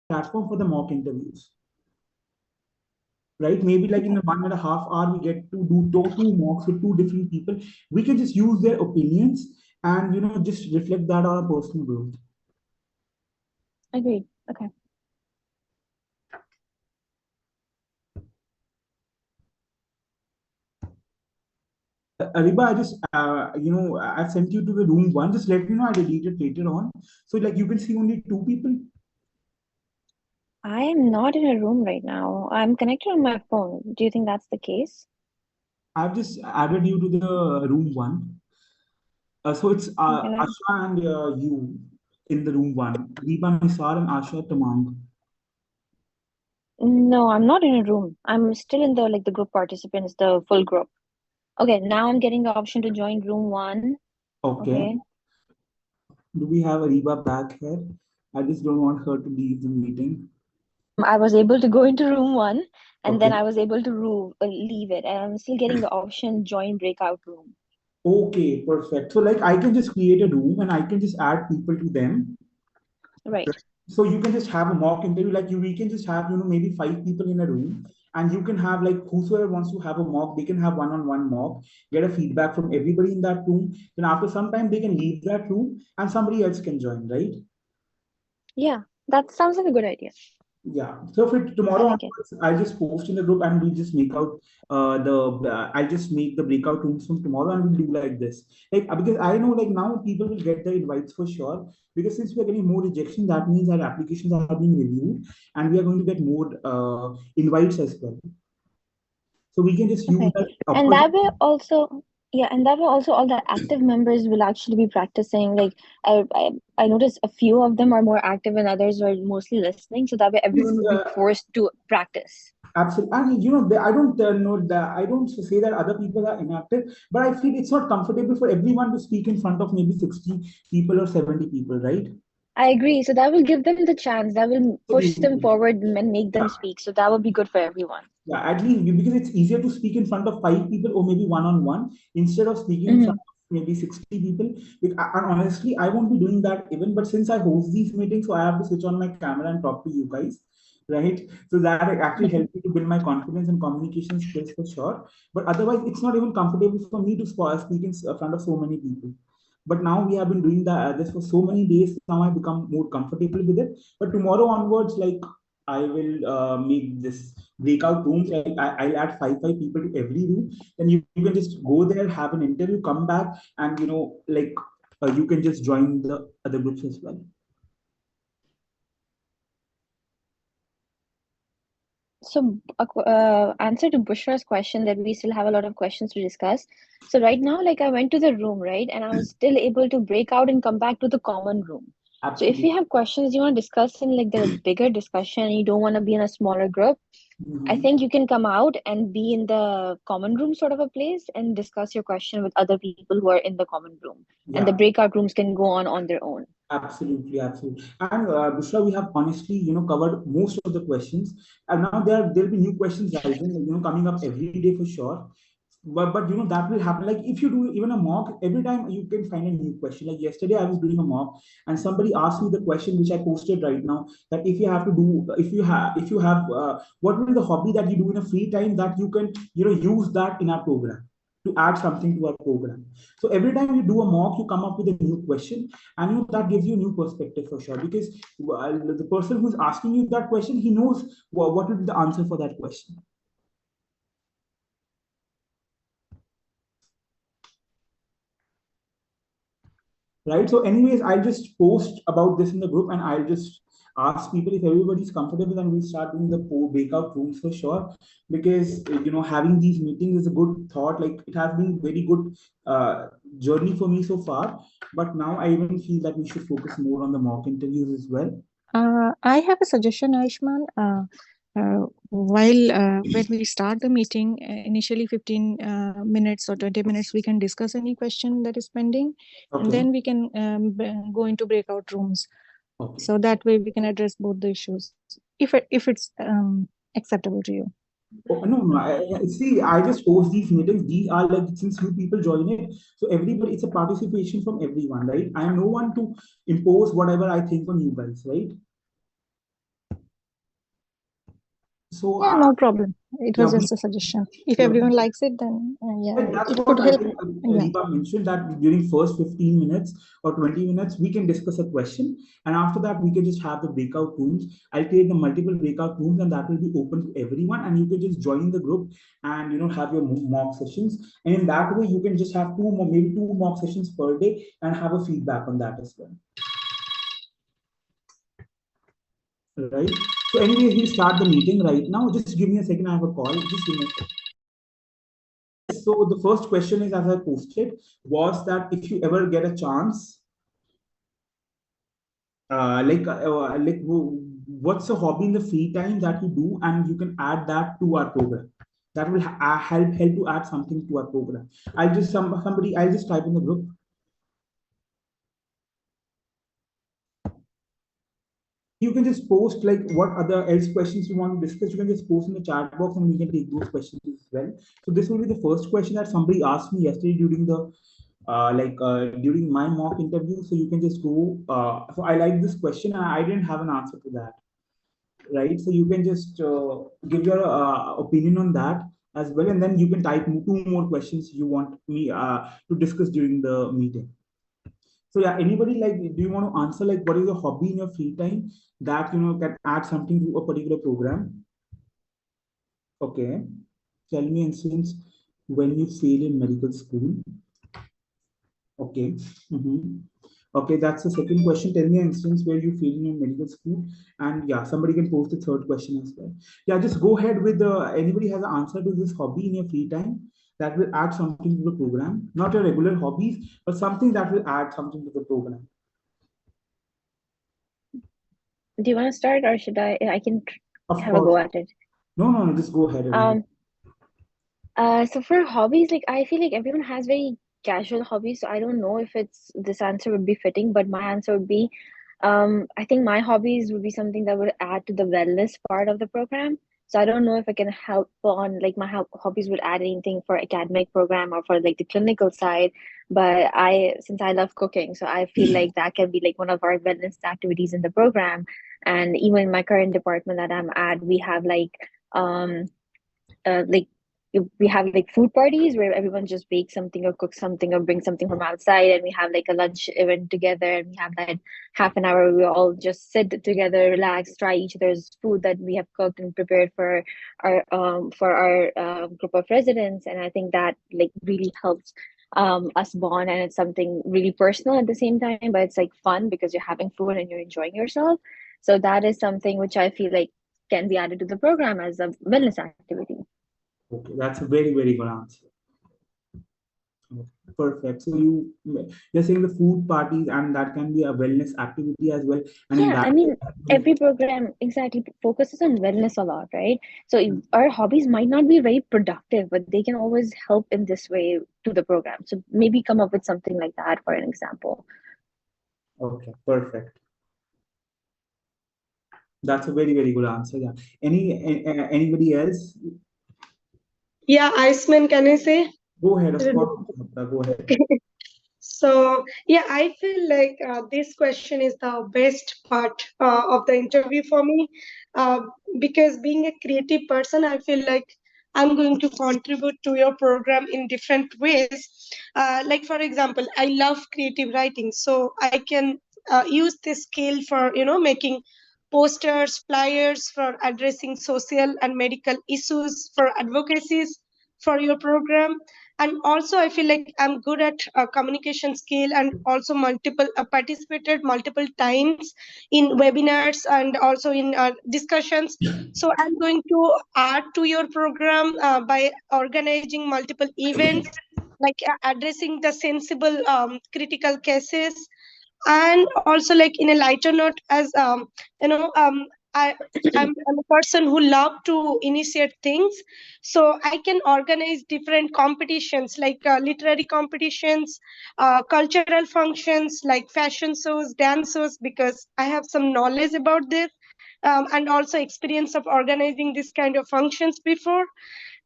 platform for the mock interviews, right? Maybe like in a 1.5 hour, we get to do two mocks with two different people. We can just use their opinions and just reflect that on our personal growth. Agreed. Okay. Ariba, I just I sent you to the room one. Just let me know. I delete it later on. So like you can see only two people. I am not in a room right now. I'm connected on my phone. Do you think that's the case? I've just added you to the room one. So it's Okay. Asha and you in the room one. Ariba, Nisar, and Asha Tamang. No, I'm not in a room. I'm still in the group participants, the full group. Okay, now I'm getting the option to join room one. Okay. Okay. Do we have Ariba back here? I just don't want her to leave the meeting. I was able to go into room one and then Okay. I was able to leave it. And I'm still getting the option join breakout room. Okay, perfect. So like I can just create a room and I can just add people to them. Right. So you can just have a mock interview, like we can just have, maybe 5 people in a room, and you can have like whosoever wants to have a mock, they can have one-on-one mock, get a feedback from everybody in that room. Then after some time, they can leave that room and somebody else can join, right? Yeah, that sounds like a good idea. Yeah. So for I tomorrow like it. onwards, I'll just post in the group and we'll just make out I'll just make the breakout rooms from tomorrow and we'll do like this. Like because I know like now people will get the invites for sure. Because since we're getting more rejection, that means our applications are being reviewed and we are going to get more invites as well. So we can just use Okay. that And that way opportunity. also, yeah, and that way also all the active members will actually be practicing. Like I noticed a few of them are more active and others are mostly listening. So that way everyone Yes, would be forced to practice. absolutely. And I don't know that I don't say that other people are inactive, but I feel it's not comfortable for everyone to speak in front of maybe 60 people or 70 people, right? I agree. So that will give them the chance. That will push them Absolutely. forward and make them Yeah, speak. So that will be good for everyone. yeah, at least because it's easier to speak in front of 5 people or maybe one-on-one instead of speaking in Hmm. front of maybe 60 people. And honestly, I won't be doing that even, but since I host these meetings, so I have to switch on my camera and talk to you guys, right? So that actually helped me to build my confidence and communication skills for sure. But otherwise, it's not even comfortable for me to speak in front of so many people. But now we have been doing this for so many days. Now I become more comfortable with it. But tomorrow onwards, like I will make this breakout rooms. Like I'll add five people to every room. Then you can just go there, have an interview, come back, and like you can just join the other groups as well. So, answer to Bushra's question that we still have a lot of questions to discuss. So right now, like I went to the room, right, and I was still able to break out and come back to the common room. So if Absolutely. you have questions you want to discuss in like the bigger discussion, and you don't want to be in a smaller group, I Mhm. think you can come out and be in the common room sort of a place and discuss your question with other people who are in the common room. And the Yeah. breakout rooms can go on their own. Absolutely, absolutely. And Bushra, we have honestly, covered most of the questions. And now there'll be new questions rising, coming up every day for sure. But that will happen. Like if you do even a mock, every time you can find a new question. Like yesterday, I was doing a mock, and somebody asked me the question which I posted right now. That if you have, what will be the hobby that you do in a free time that you can, use that in our program to add something to our program. So every time you do a mock, you come up with a new question, and that gives you a new perspective for sure. Because the person who's asking you that question, he knows what will be the answer for that question. Right. So anyways, I'll just post about this in the group and I'll just ask people if everybody's comfortable, and we'll start doing the breakout rooms for sure. Because having these meetings is a good thought. Like it has been very good journey for me so far, but now I even feel that we should focus more on the mock interviews as well. I have a suggestion, Aishman. While when we start the meeting, initially 15 minutes or 20 minutes, we can discuss any question that is pending, and Okay. then we can go into breakout rooms. Okay. So that way we can address both the issues, if it's acceptable to you. Oh, no, no. See, I just host these meetings. These are like since few people join it, so everybody, it's a participation from everyone, right? I am no one to impose whatever I think on you guys, right? So Yeah, no problem. It was yeah, just a suggestion. If yeah, everyone likes it, then yeah, that's it what could I help. think Yeah. Riva mentioned, that during first 15 minutes or 20 minutes, we can discuss a question. And after that, we can just have the breakout rooms. I'll create the multiple breakout rooms, and that will be open to everyone. And you can just join the group and, have your mock sessions. And in that way, you can just have maybe two mock sessions per day and have a feedback on that as well. Right. So anyways, we'll start the meeting right now. Just give me a second. I have a call. Just give me a second. So the first question is, as I posted, was that if you ever get a chance, what's a hobby in the free time that you do, and you can add that to our program. That will help to add something to our program. I'll just type in the group. You can just post like what other else questions you want to discuss. You can just post in the chat box, and we can take those questions as well. So this will be the first question that somebody asked me yesterday during the during my mock interview. So you can just go. So I like this question, and I didn't have an answer to that, right? So you can just give your opinion on that as well, and then you can type two more questions you want me to discuss during the meeting. So yeah, anybody, like, do you want to answer like what is your hobby in your free time that can add something to a particular program? Okay, tell me instance when you fail in medical school. Okay. Mhm. Okay, that's the second question. Tell me an instance where you fail in your medical school. And yeah, somebody can post the third question as well. Yeah, just go ahead with the anybody has an answer to this hobby in your free time that will add something to the program. Not your regular hobbies, but something that will add something to the program. Do you want to start, or should I? I can Of have a go course. at it. No, just go ahead. So for hobbies, like I feel like everyone has very casual hobbies. So I don't know if it's this answer would be fitting, but my answer would be, I think my hobbies would be something that would add to the wellness part of the program. So I don't know if I can help on like my hobbies would add anything for academic program or for like the clinical side. But since I love cooking, so I feel like that can be like one of our wellness activities in the program. And even in my current department that I'm at, we have like we have like food parties where everyone just bakes something or cooks something or brings something from outside, and we have like a lunch event together, and we have that half an hour we all just sit together, relax, try each other's food that we have cooked and prepared for our group of residents. And I think that like really helps us bond, and it's something really personal at the same time, but it's like fun because you're having food and you're enjoying yourself. So that is something which I feel like can be added to the program as a wellness activity. Okay, that's a very, very good answer. Okay, perfect. So you're saying the food parties, and that can be a wellness activity as well. And in Yeah, that I mean, every program exactly focuses on wellness a lot, right? So our hobbies might not be very productive, but they can always help in this way to the program. So maybe come up with something like that for an example. okay, perfect. That's a very, very good answer. Yeah. Anybody else? Yeah, Iceman, can I say? Go ahead, of course. Go ahead. So, yeah, I feel like this question is the best part of the interview for me uh, because being a creative person, I feel like I'm going to contribute to your program in different ways. Like, for example, I love creative writing, so I can use this skill for, making posters, flyers, for addressing social and medical issues, for advocacies for your program. And also I feel like I'm good at communication skill, and also multiple participated multiple times in webinars and also in discussions. So I'm going to add to your program by organizing multiple events, like addressing the sensible critical cases. And also, like, in a lighter note, as you know I I'm a person who love to initiate things, so I can organize different competitions, like literary competitions, cultural functions like fashion shows, dance shows, because I have some knowledge about this, and also experience of organizing this kind of functions before.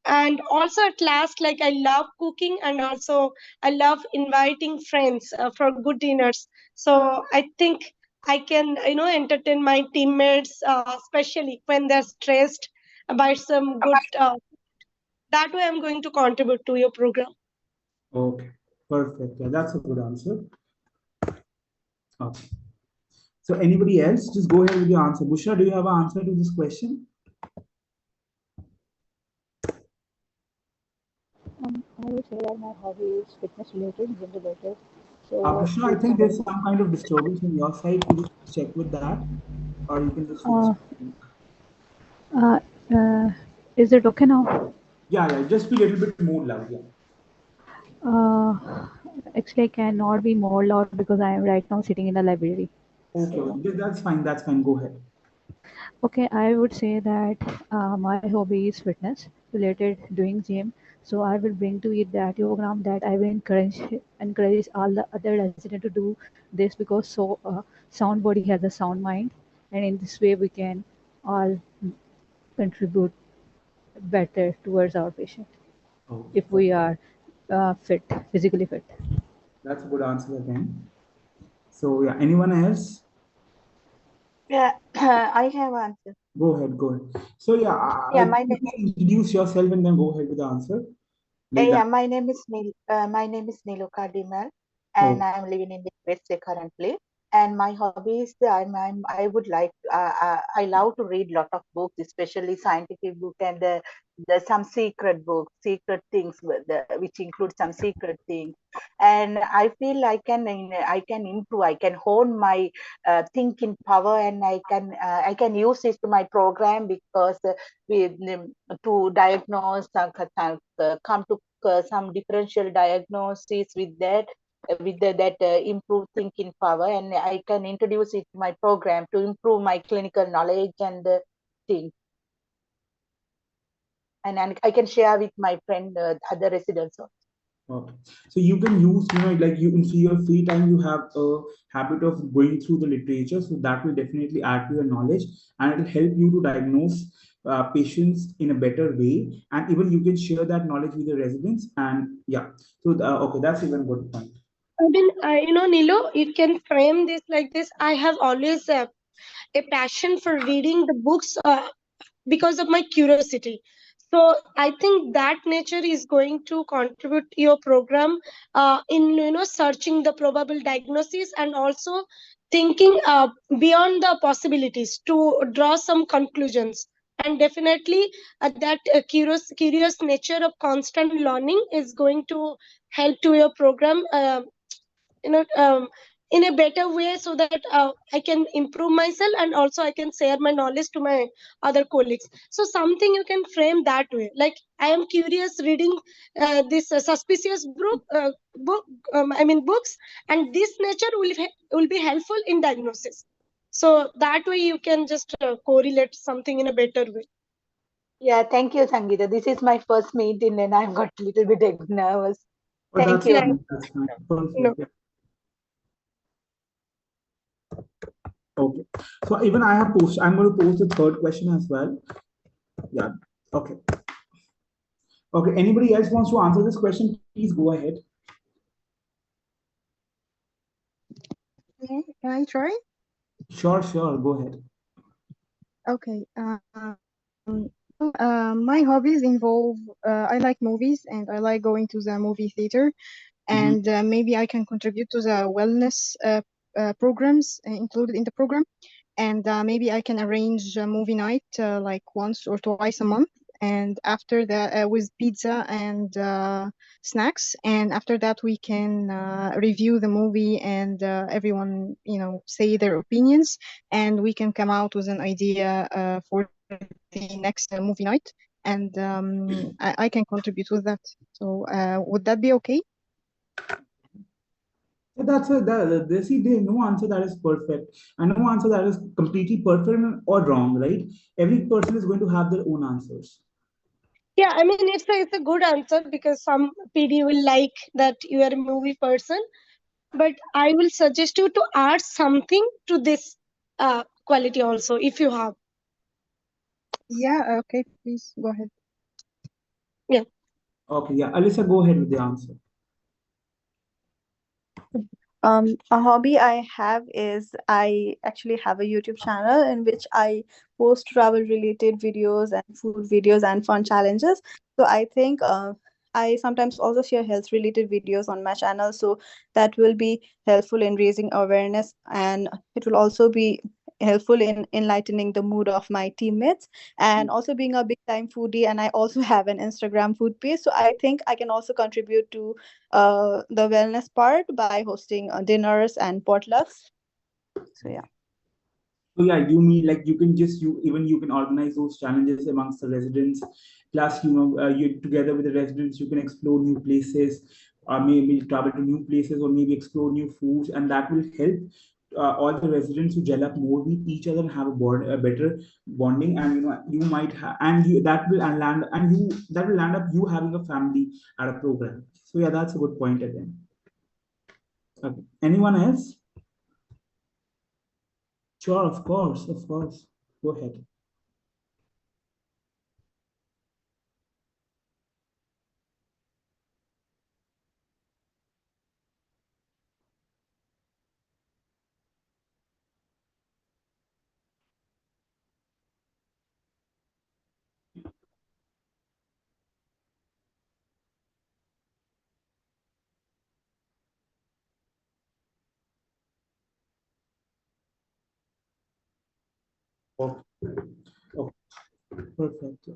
And also at last, like, I love cooking, and also I love inviting friends for good dinners. So I think I can entertain my teammates, especially when they're stressed, by some good. That way, I'm going to contribute to your program. Okay, perfect. Yeah, that's a good answer. Okay. So anybody else, just go ahead with your answer. Bushra, do you have an answer to this question? I would say that my hobby is fitness related, gym related. So Bushra, I think there's some kind of disturbance on your side. Could you check with that? Or you can just switch. uh, uh, uh, is it okay now? Yeah, just be a little bit more loud. Yeah. Uh, Actually, I cannot be more loud because I am right now sitting in the library. Okay, So, that's fine. That's fine. Go ahead. okay, I would say that my hobby is fitness related, doing gym. So I will bring to it that program that I will encourage all the other residents to do this because sound body has a sound mind, and in this way we can all contribute better towards our patient if Okay, we are fit, physically fit. that's a good answer again. So yeah, anyone else? Yeah, I have answer. Go ahead. Go ahead. So yeah, Yeah, my you name. can introduce yourself and then go ahead with the answer. Like that. Yeah, my name is Neil. My name is Niluka Dimal, Oh, and I am living in the USA currently. And my hobby is I would like I love to read lot of books, especially scientific book and some secret books, secret things which include some secret things. And I feel I can improve, I can hone my thinking power, and I can use it to my program because with to diagnose come to some differential diagnosis with that that improve thinking power, and I can introduce it to my program to improve my clinical knowledge and things, and I can share with my friend other residents also. okay. So you can use, like you in your free time, you have a habit of going through the literature. So that will definitely add to your knowledge and it will help you to diagnose patients in a better way. And even you can share that knowledge with the residents. And yeah, so okay, that's even good point. I mean, Nilo, you can frame this like this. I have always a passion for reading the books because of my curiosity. So I think that nature is going to contribute to your program in searching the probable diagnosis and also thinking beyond the possibilities to draw some conclusions. And definitely that curious nature of constant learning is going to help to your program. In a better way so that I can improve myself and also I can share my knowledge to my other colleagues. So something you can frame that way. Like I am curious reading this suspicious book. I mean books, and this nature will be helpful in diagnosis. So that way you can just correlate something in a better way. Yeah, thank you, Sangeeta. This is my first meeting and I've got a little bit nervous. Oh, Thank that's you. Yeah. fine. That's fine. No. Perfect. Yeah. Okay. So even I have post. I'm going to post the third question as well. Yeah. Okay. Okay. Anybody else wants to answer this question? Please go ahead. Can I try? Sure. Sure. Go ahead. Okay. My hobbies involve I like movies and I like going to the movie theater, Mhm. and maybe I can contribute to the wellness programs included in the program, and maybe I can arrange a movie night like once or twice a month, and after that with pizza and snacks, and after that we can review the movie and everyone say their opinions, and we can come out with an idea for the next movie night, and I can contribute with that. So would that be okay? So that's a they see there's no answer that is perfect and no answer that is completely perfect or wrong, right? Every person is going to have their own answers. Yeah, I mean it's a good answer because some PD will like that you are a movie person, but I will suggest you to add something to this quality also if you have. Yeah, okay, please go ahead. Okay, yeah, Alyssa, go ahead with the answer. A hobby I have is I actually have a YouTube channel in which I post travel related videos and food videos and fun challenges. So I think I sometimes also share health related videos on my channel. So that will be helpful in raising awareness, and it will also be helpful in enlightening the mood of my teammates, and also being a big time foodie, and I also have an Instagram food page. So I think I can also contribute to the wellness part by hosting dinners and potlucks. So yeah. So yeah, you mean like you can just you can organize those challenges amongst the residents. Plus, you together with the residents, you can explore new places, maybe travel to new places, or maybe explore new foods, and that will help all the residents to gel up more with each other and have a better bonding. And you might have, and you that will land and you that will land up you having a family at a program. So yeah, that's a good point again. Okay. Anyone else? Sure, of course, of course. Go ahead. Okay. Okay. Perfect.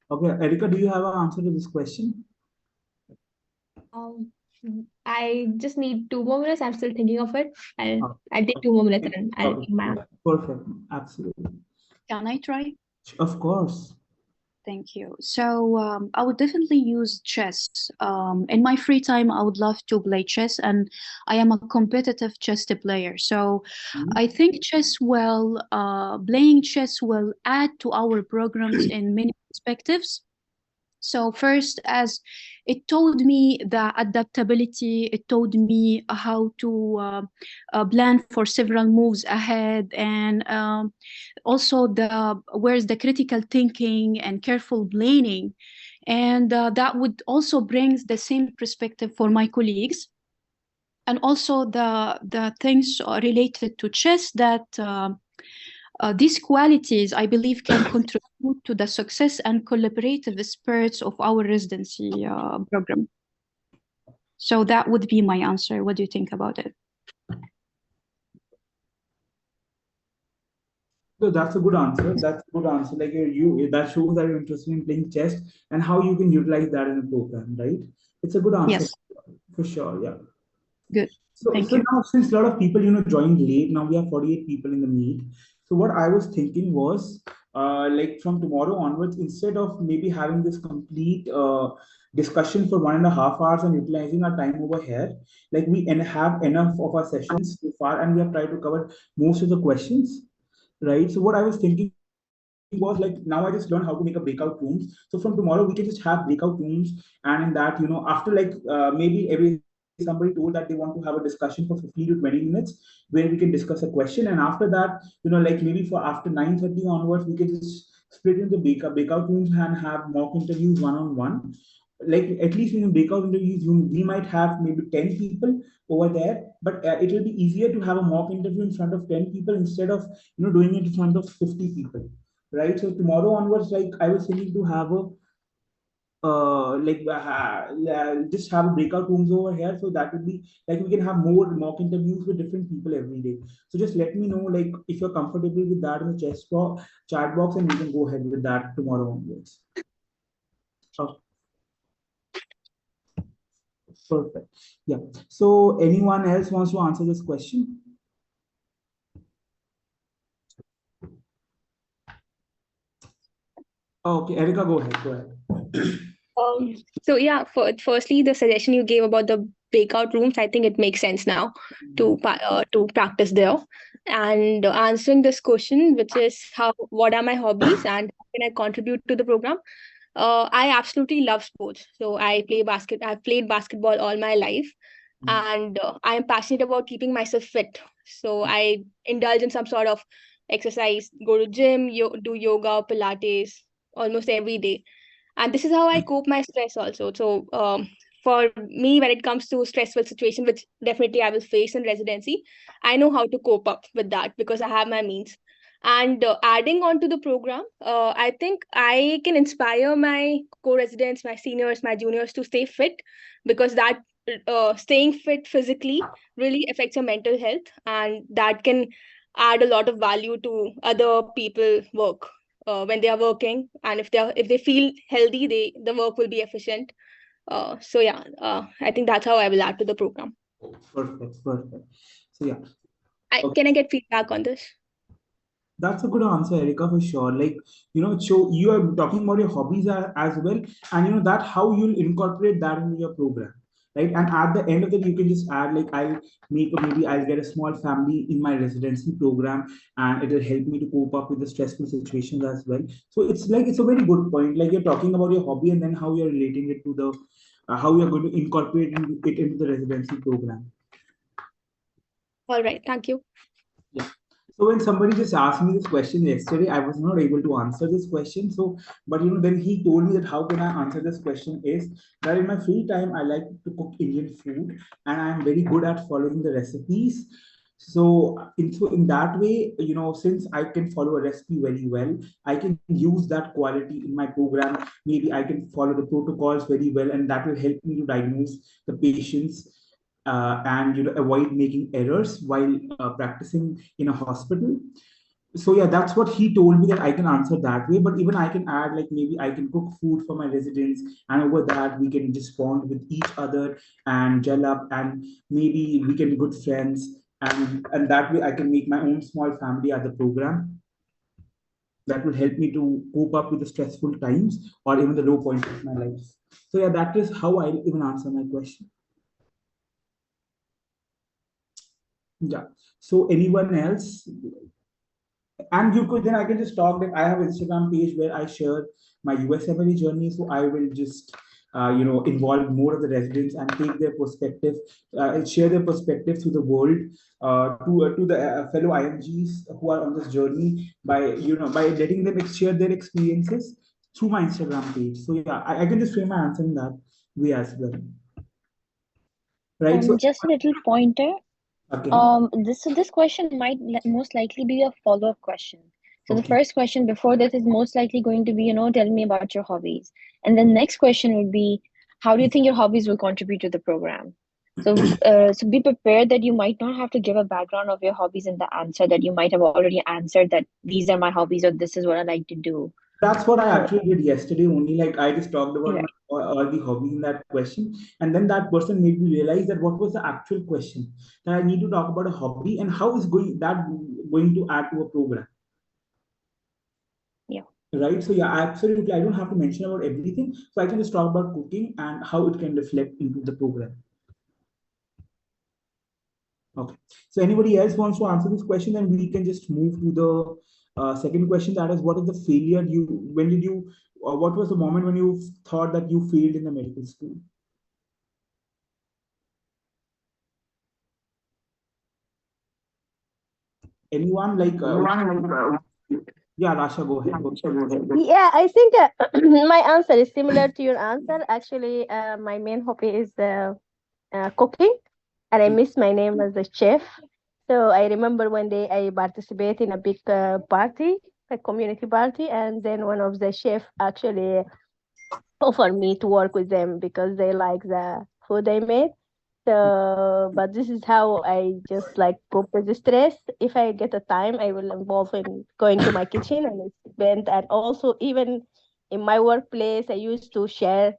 Okay, Erica, do you have an answer to this question? Um, I just need 2 more minutes. I'm still thinking of it. Oh, I'll take 2 more minutes and I'll okay. give my answer. Perfect. Absolutely. Can I try? Of course. Thank you. So I would definitely use chess. In my free time, I would love to play chess, and I am a competitive chess player. So I think playing chess will add to our programs in many perspectives. So first, as it taught me the adaptability, it taught me how to plan for several moves ahead, and also where's the critical thinking and careful planning, and that would also bring the same perspective for my colleagues, and also the things related to chess that. These qualities, I believe, can contribute to the success and collaborative spirits of our residency program. So that would be my answer. What do you think about it? So that's a good answer. That's a good answer. Like you that shows that you're interested in playing chess and how you can utilize that in a program, right? It's a good answer. Yes. For sure. Yeah. Good. Thank So you. now since a lot of people, joined late, now we have 48 people in the meet. So what I was thinking was, like from tomorrow onwards, instead of maybe having this complete discussion for 1.5 hours and utilizing our time over here, like we have enough of our sessions so far, and we have tried to cover most of the questions, right? So what I was thinking was like now I just learned how to make a breakout rooms. So from tomorrow we can just have breakout rooms, and in that after like maybe every somebody told that they want to have a discussion for 15 to 20 minutes where we can discuss a question, and after that like maybe for after 9:30 onwards we can just split into breakout rooms and have mock interviews one on one. Like at least in breakout interviews we might have maybe 10 people over there, but it will be easier to have a mock interview in front of 10 people instead of doing it in front of 50 people, right? So tomorrow onwards, like I was thinking to have a just have breakout rooms over here, so that would be like we can have more mock interviews with different people every day. So just let me know like if you're comfortable with that in the chat box, and we can go ahead with that tomorrow onwards. Oh, perfect. Yeah. So anyone else wants to answer this question? Okay, Erica, go ahead. Go ahead. So yeah, firstly, the suggestion you gave about the breakout rooms, I think it makes sense now to practice there. And answering this question, which is what are my hobbies and how can I contribute to the program? I absolutely love sports. So I've played basketball all my life, and I am passionate about keeping myself fit. So I indulge in some sort of exercise, go to gym, do yoga, Pilates almost every day, and this is how I cope my stress also. So for me, when it comes to stressful situation, which definitely I will face in residency, I know how to cope up with that because I have my means. And adding on to the program, I think I can inspire my co-residents, my seniors, my juniors to stay fit, because that staying fit physically really affects your mental health, and that can add a lot of value to other people work when they are working. And if they feel healthy, the work will be efficient. So yeah, I think that's how I will add to the program. Perfect, perfect. So yeah, Can I get feedback on this? that's a good answer, Erica, for sure. Like, so you are talking about your hobbies as well, and that how you'll incorporate that into your program, right? And at the end of it, you can just add like, maybe I'll get a small family in my residency program, and it'll help me to cope up with the stressful situations as well. So it's a very good point. Like, you're talking about your hobby and then how you're relating it to the how you're going to incorporate it into the residency program. All right, thank you. Yeah. So when somebody just asked me this question yesterday, I was not able to answer this question. So, but then he told me that how can I answer this question is that in my free time, I like to cook Indian food and I'm very good at following the recipes. So in that way, since I can follow a recipe very well, I can use that quality in my program. Maybe I can follow the protocols very well, and that will help me to diagnose the patients and avoid making errors while practicing in a hospital. So yeah, that's what he told me, that I can answer that way. But even I can add, like, maybe I can cook food for my residents, and over that we can just bond with each other and gel up, and maybe we can be good friends, and that way I can make my own small family at the program. That will help me to cope up with the stressful times or even the low points of my life. So yeah, that is how I even answer my question. Yeah. So anyone else? And you could, then I can just talk that I have Instagram page where I share my USMLE journey. So I will just involve more of the residents and take their perspective and share their perspective to the world, to the fellow IMGs who are on this journey, by letting them share their experiences through my Instagram page. So yeah, I can just frame my answer in that way as well. Right. So Just a little pointer. okay. This question might most likely be a follow-up question. So the Okay. first question before this is most likely going to be, tell me about your hobbies. And the next question would be, how do you think your hobbies will contribute to the program? So be prepared that you might not have to give a background of your hobbies in the answer, that you might have already answered that these are my hobbies or this is what I like to do. That's what I So, actually did yesterday only. Like, I just talked about right. my all the hobbies in that question, and then that person made me realize that what was the actual question, that I need to talk about a hobby and how is going to add to a program, Yeah. right? So yeah, absolutely. I don't have to mention about everything, so I can just talk about cooking and how it can reflect into the program. Okay. So anybody else wants to answer this question, then we can just move to the second question. That is, what is the failure when did you, or what was the moment when you thought that you failed in the medical school? Anyone like, yeah, Rasha, go ahead. Yeah, I think my answer is similar to your answer. Actually, my main hobby is cooking, and I miss my name as a chef. So I remember one day I participated in a big party, a community party, and then one of the chef actually offered me to work with them because they like the food I made. So, but this is how I just like cope with the stress. If I get a time, I will involve in going to my kitchen and spend. And also, even in my workplace, I used to share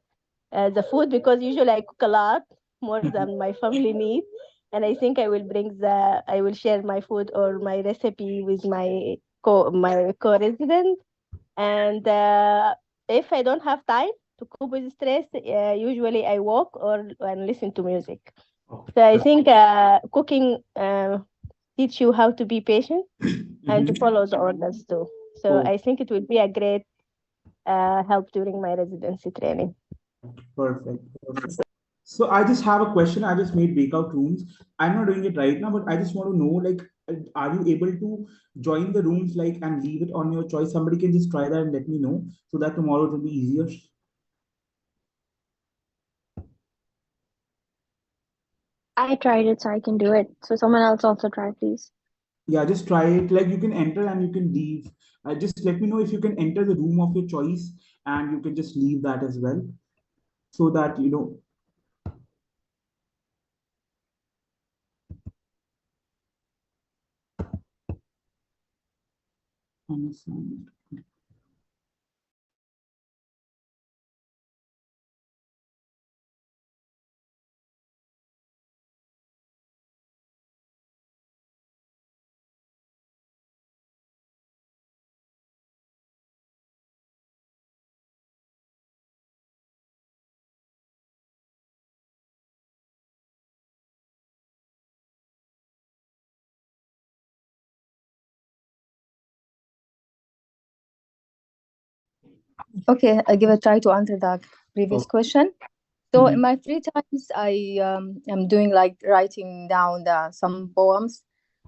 the food because usually I cook a lot more than my family needs. And I think I will share my food or my recipe with my co-resident. And if I don't have time to cope with stress, usually I walk or and listen to music. So I think cooking teach you how to be patient and to follow the orders too. So I think it will be a great help during my residency training. Perfect. Perfect. So I just have a question. I just made breakout rooms. I'm not doing it right now, but I just want to know, like, are you able to join the rooms, like, and leave it on your choice? Somebody can just try that and let me know so that tomorrow it will be easier. I tried it, so I can do it. So someone else also try, please. Yeah, just try it. Like you can enter and you can leave. Just let me know if you can enter the room of your choice, and you can just leave that as well, so that you know. Understand. Okay, I give a try to answer the previous Okay. question. So in Mhm. my free times, I am doing like writing down some poems,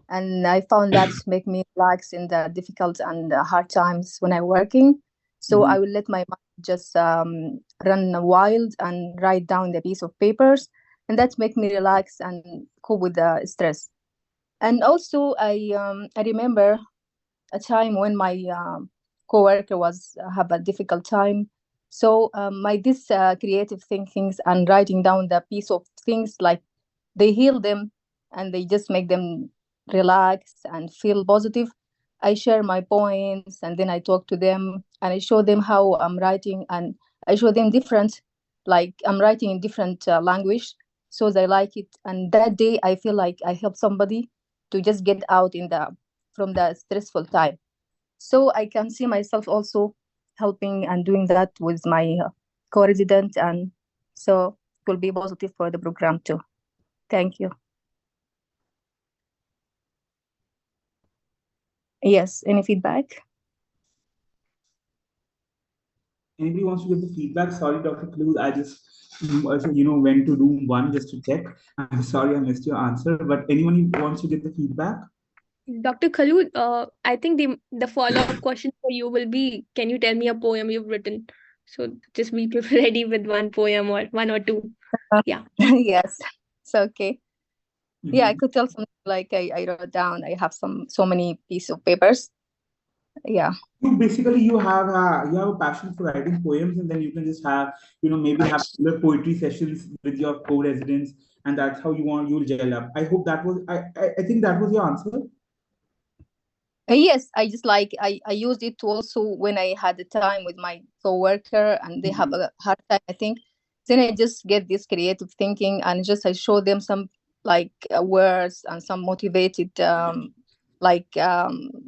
and I found that make me relax in the difficult and hard times when I'm working. So I Mhm. will let my mind just run wild and write down the piece of papers, and that make me relax and cope with the stress. And also, I remember a time when my coworker was have a difficult time. So my this creative thinkings and writing down the piece of things, like they heal them and they just make them relax and feel positive. I share my points and then I talk to them and I show them how I'm writing, and I show them different, like I'm writing in different language, so they like it. And that day I feel like I help somebody to just get out in the from the stressful time. So I can see myself also helping and doing that with my co-resident, and so it will be positive for the program too. Thank you. Yes, any feedback? Anybody wants to give the feedback? Sorry, Dr. Clues, I just went to room one just to check. I'm sorry I missed your answer, but anyone who wants to give the feedback? Dr. Khalud, I think the follow-up question for you will be, can you tell me a poem you've written? So just be ready with one poem or one or two. Yeah. Yes, it's okay. Yeah, I Mhm. could tell something like I wrote down. I have so many pieces of papers. Yeah. You have a passion for writing poems, and then you can just have maybe have the poetry sessions with your co-residents, and that's how you'll gel up. I hope that was I think that was your answer. Yes, I just like I used it to also when I had the time with my coworker and they have Mhm. a hard time, I think. Then I just get this creative thinking and just I show them some like words and some motivated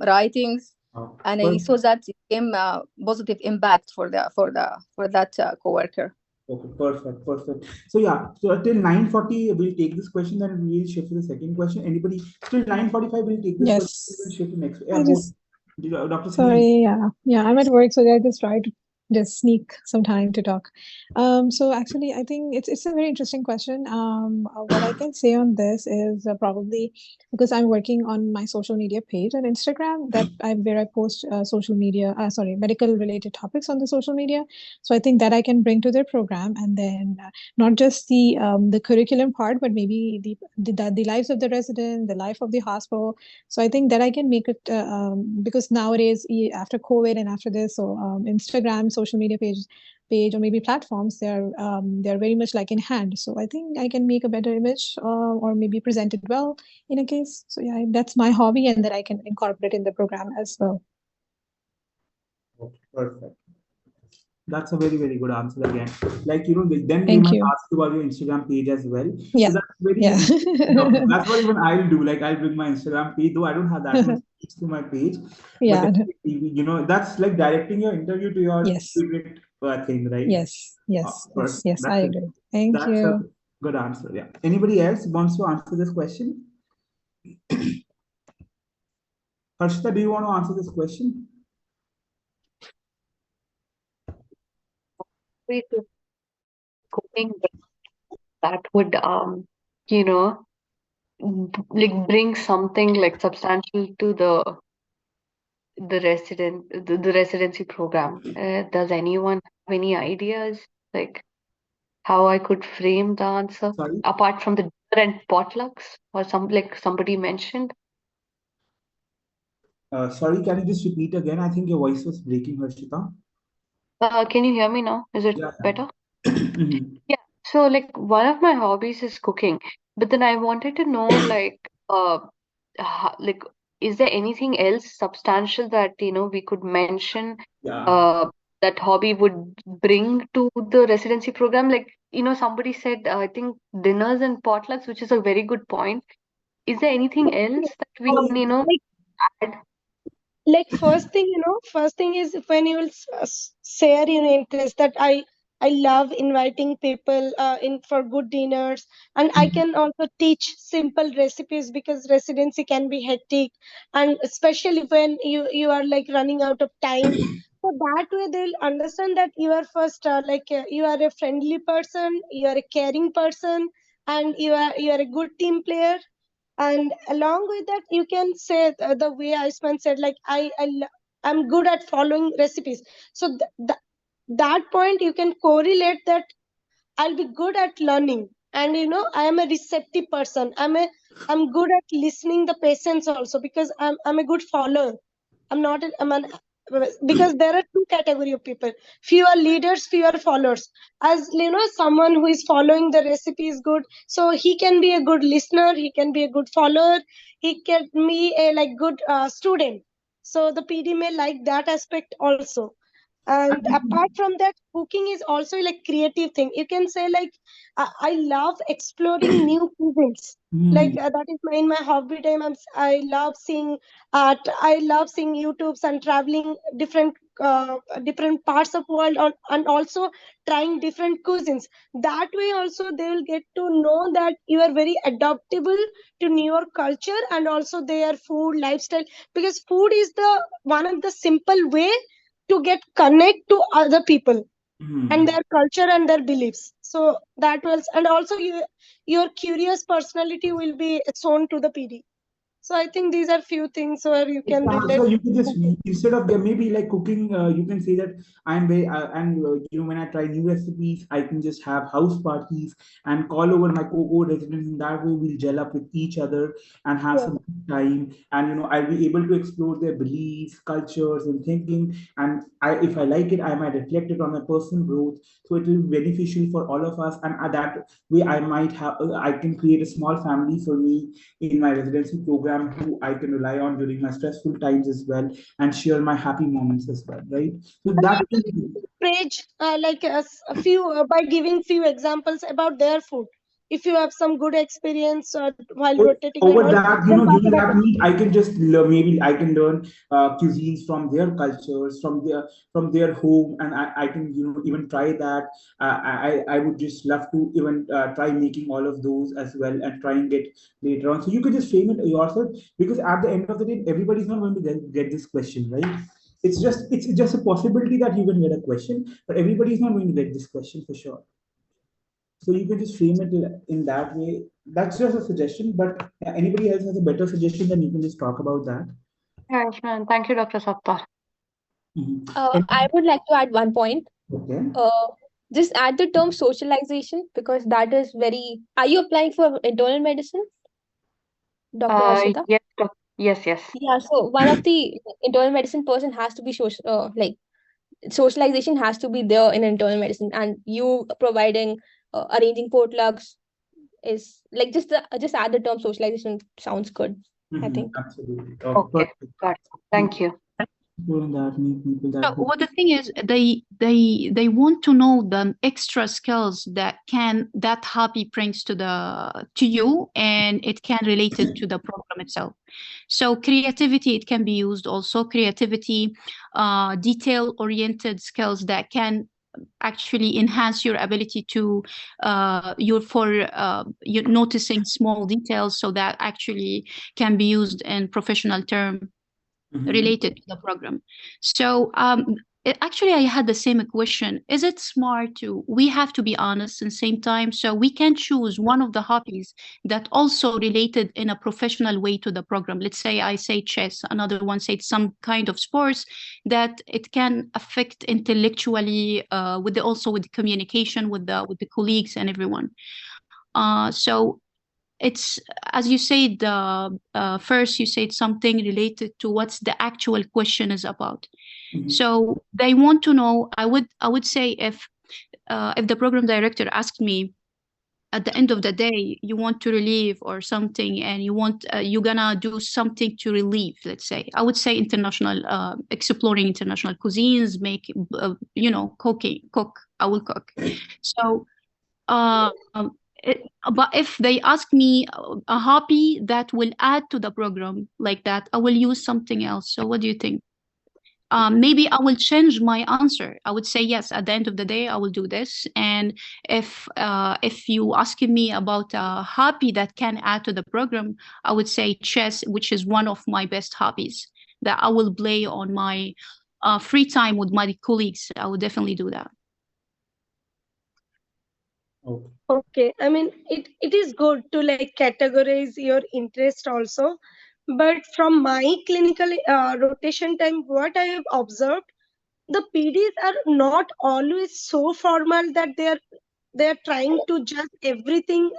writings, Oh, and I saw perfect. that it became a positive impact for that coworker. Okay, perfect, perfect. So yeah, so till 9:40 we'll take this question, then we'll shift to the second question. Anybody till 9:45 we'll take this question, we'll Yes. shift to next. I Yeah, both. just, Dr. Sunil. sorry, yeah, I'm at work, so I just try to just sneak some time to talk. So actually, I think it's a very interesting question. What I can say on this is probably because I'm working on my social media page on Instagram, that where I post social media, sorry, medical related topics on the social media. So I think that I can bring to their program, and then not just the curriculum part, but maybe the lives of the resident, the life of the hospital. So I think that I can make it because nowadays after COVID and after this, so Instagram, social media page or maybe platforms, they're very much like in hand. So I think I can make a better image or maybe present it well in a case. So yeah, that's my hobby, and that I can incorporate in the program as well. Okay, perfect. That's a very, very good answer again. Like, then they Thank might you. ask you about your Instagram page as well. So Yeah, that's very, yeah. that's what even I'll do. Like, I'll bring my Instagram page, though I don't have that much reach to my page. But Yeah. definitely, that's like directing your interview to your Yes. favorite thing, right? Yes. Yes. Yes. First, Yes. I agree. Thank that's a you. good answer. Yeah. Anybody else wants to answer this question? Harshita, do you want to answer this question? Way to cooking that would you know like bring something like substantial to the residency program. Does anyone have any ideas like how I could frame the answer Sorry. apart from the and potlucks, or like somebody mentioned. Sorry, can you just repeat again? I think your voice was breaking, Harshita. Can you hear me now? Is it Yeah. better? Mhm. Yeah. So like one of my hobbies is cooking, but then I wanted to know like is there anything else substantial that we could mention Yeah. uh that hobby would bring to the residency program? Like somebody said I think dinners and potlucks, which is a very good point. Is there anything else that we can Like add? first thing is when you will share your interest that I love inviting people in for good dinners, and I can also teach simple recipes because residency can be hectic, and especially when you are like running out of time. So that way they'll understand that you are first you are a friendly person, you are a caring person, and you are a good team player. And along with that you can say the way Iceman said, like I'm good at following recipes. So that point you can correlate that I'll be good at learning, and I am a receptive person. I'm good at listening the patients also, because I'm a good follower. I'm an because there are two category of people. Few are leaders, few are followers. As someone who is following the recipe is good, so he can be a good listener, he can be a good follower, he can be a like good student. So the PD may like that aspect also. And apart from that, cooking is also like creative thing. You can say like I love exploring new cuisines. Like that is in my hobby time. I love seeing I love seeing YouTubes and traveling different parts of world, and also trying different cuisines. That way also they will get to know that you are very adaptable to newer culture and also their food lifestyle, because food is the one of the simple way to get connect to other people and their culture and their beliefs. So that was, and also your curious personality will be shown to the PD. So I think these are few things where you can Yeah, relate. so you can just instead of maybe like cooking, you can say that I'm very and when I try new recipes, I can just have house parties and call over my co-residents. In that way, we'll gel up with each other and have Yeah. some good time. And I'll be able to explore their beliefs, cultures, and thinking. And if I like it, I might reflect it on my personal growth. So it will be beneficial for all of us. And that way, I can create a small family for me in my residency program who I can rely on during my stressful times as well and share my happy moments as well, right? So And that also praise a few by giving few examples about their food. If you have some good experience while rotating and over all, that, then talk during about that it. meet, I can just maybe I can learn cuisines from their cultures, from their home, and I can even try that. I would just love to even try making all of those as well and try and get later on. So you could just frame it yourself, because at the end of the day, everybody's not going to get this question, right? It's just a possibility that you can get a question, but everybody's not going to get this question for sure. So you can just frame it in that way. That's just a suggestion, but anybody else has a better suggestion, then you can just talk about that. Yes, man. Thank you, Dr. Sapta. I would like to add one point. Okay. Uh, just add the term socialization, because that is very. Are you applying for internal medicine, Dr. Harshita? Yes, yes, yes. Yeah, so one of the internal medicine person has to be social, like socialization has to be there in internal medicine, and you providing arranging potlucks is like just add the term socialization sounds good, I think. Absolutely. Okay, Perfect. got it. Thank you. Doing that, meet people So, that. well, the thing is, they want to know the extra skills that hobby brings to you, and it can relate it to the program itself. So creativity, it can be used also. Creativity, detail-oriented skills that can actually enhance your ability to you're noticing small details, so that actually can be used in professional term related to the program. So actually, I had the same question. Is it smart to, we have to be honest and same time, so we can choose one of the hobbies that also related in a professional way to the program. Let's say I say chess, another one said some kind of sports that it can affect intellectually also with communication with the colleagues and everyone. So it's, as you said, first you said something related to what's the actual question is about. So they want to know. I would say if the program director asked me at the end of the day, you want to relieve or something, and you're gonna do something to relieve, let's say, I would say exploring international cuisines, make cook. I will cook. So um, but if they ask me a hobby that will add to the program like that, I will use something else. So what do you think? Maybe I will change my answer. I would say yes. At the end of the day, I will do this. And if you asking me about a hobby that can add to the program, I would say chess, which is one of my best hobbies that I will play on my free time with my colleagues. I would definitely do that. Okay, I mean, it is good to like categorize your interest also, but from my clinical rotation time, what I have observed, the PDs are not always so formal that they're trying to judge everything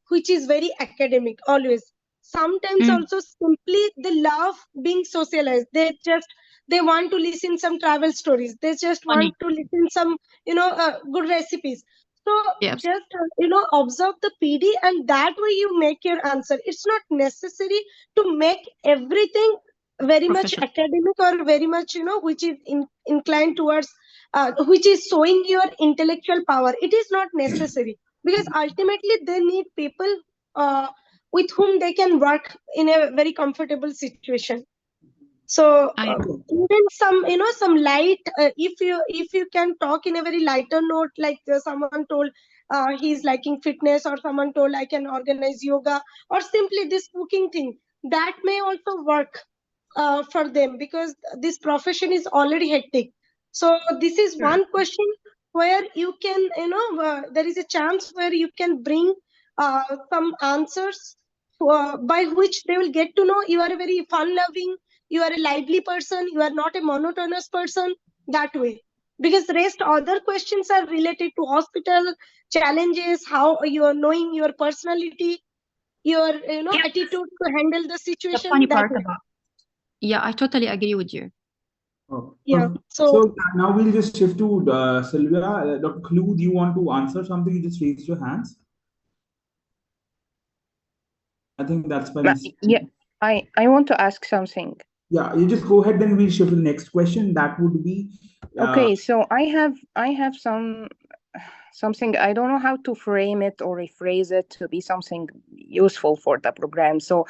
which is very academic always. Sometimes also simply they love being socialized. They want to listen some travel stories. They just Funny. want to listen some good recipes. So Yes. just observe the PD, and that way you make your answer. It's not necessary to make everything very much Professional. academic or very much which is inclined towards which is showing your intellectual power. It is not necessary, because ultimately they need people with whom they can work in a very comfortable situation. So even some light, if you can talk in a very lighter note, like someone told he's liking fitness, or someone told I can organize yoga, or simply this cooking thing, that may also work for them, because this profession is already hectic. So this is one question where you can there is a chance where you can bring some answers by which they will get to know you are a very fun loving, you are a lively person, you are not a monotonous person, that way. Because rest other questions are related to hospital challenges, how you are knowing your personality, your attitude to handle the The situation, funny that part way. about, yeah, I totally agree with you. Yeah. So now we'll just shift to Sylvia. Dr. Khlu, do you want to answer something? You just raised your hands. I think that's by mistake. Yeah, I want to ask something. Yeah, you just go ahead, then we'll shift to the next question. That would be Okay, so I have something, I don't know how to frame it or rephrase it to be something useful for the program. So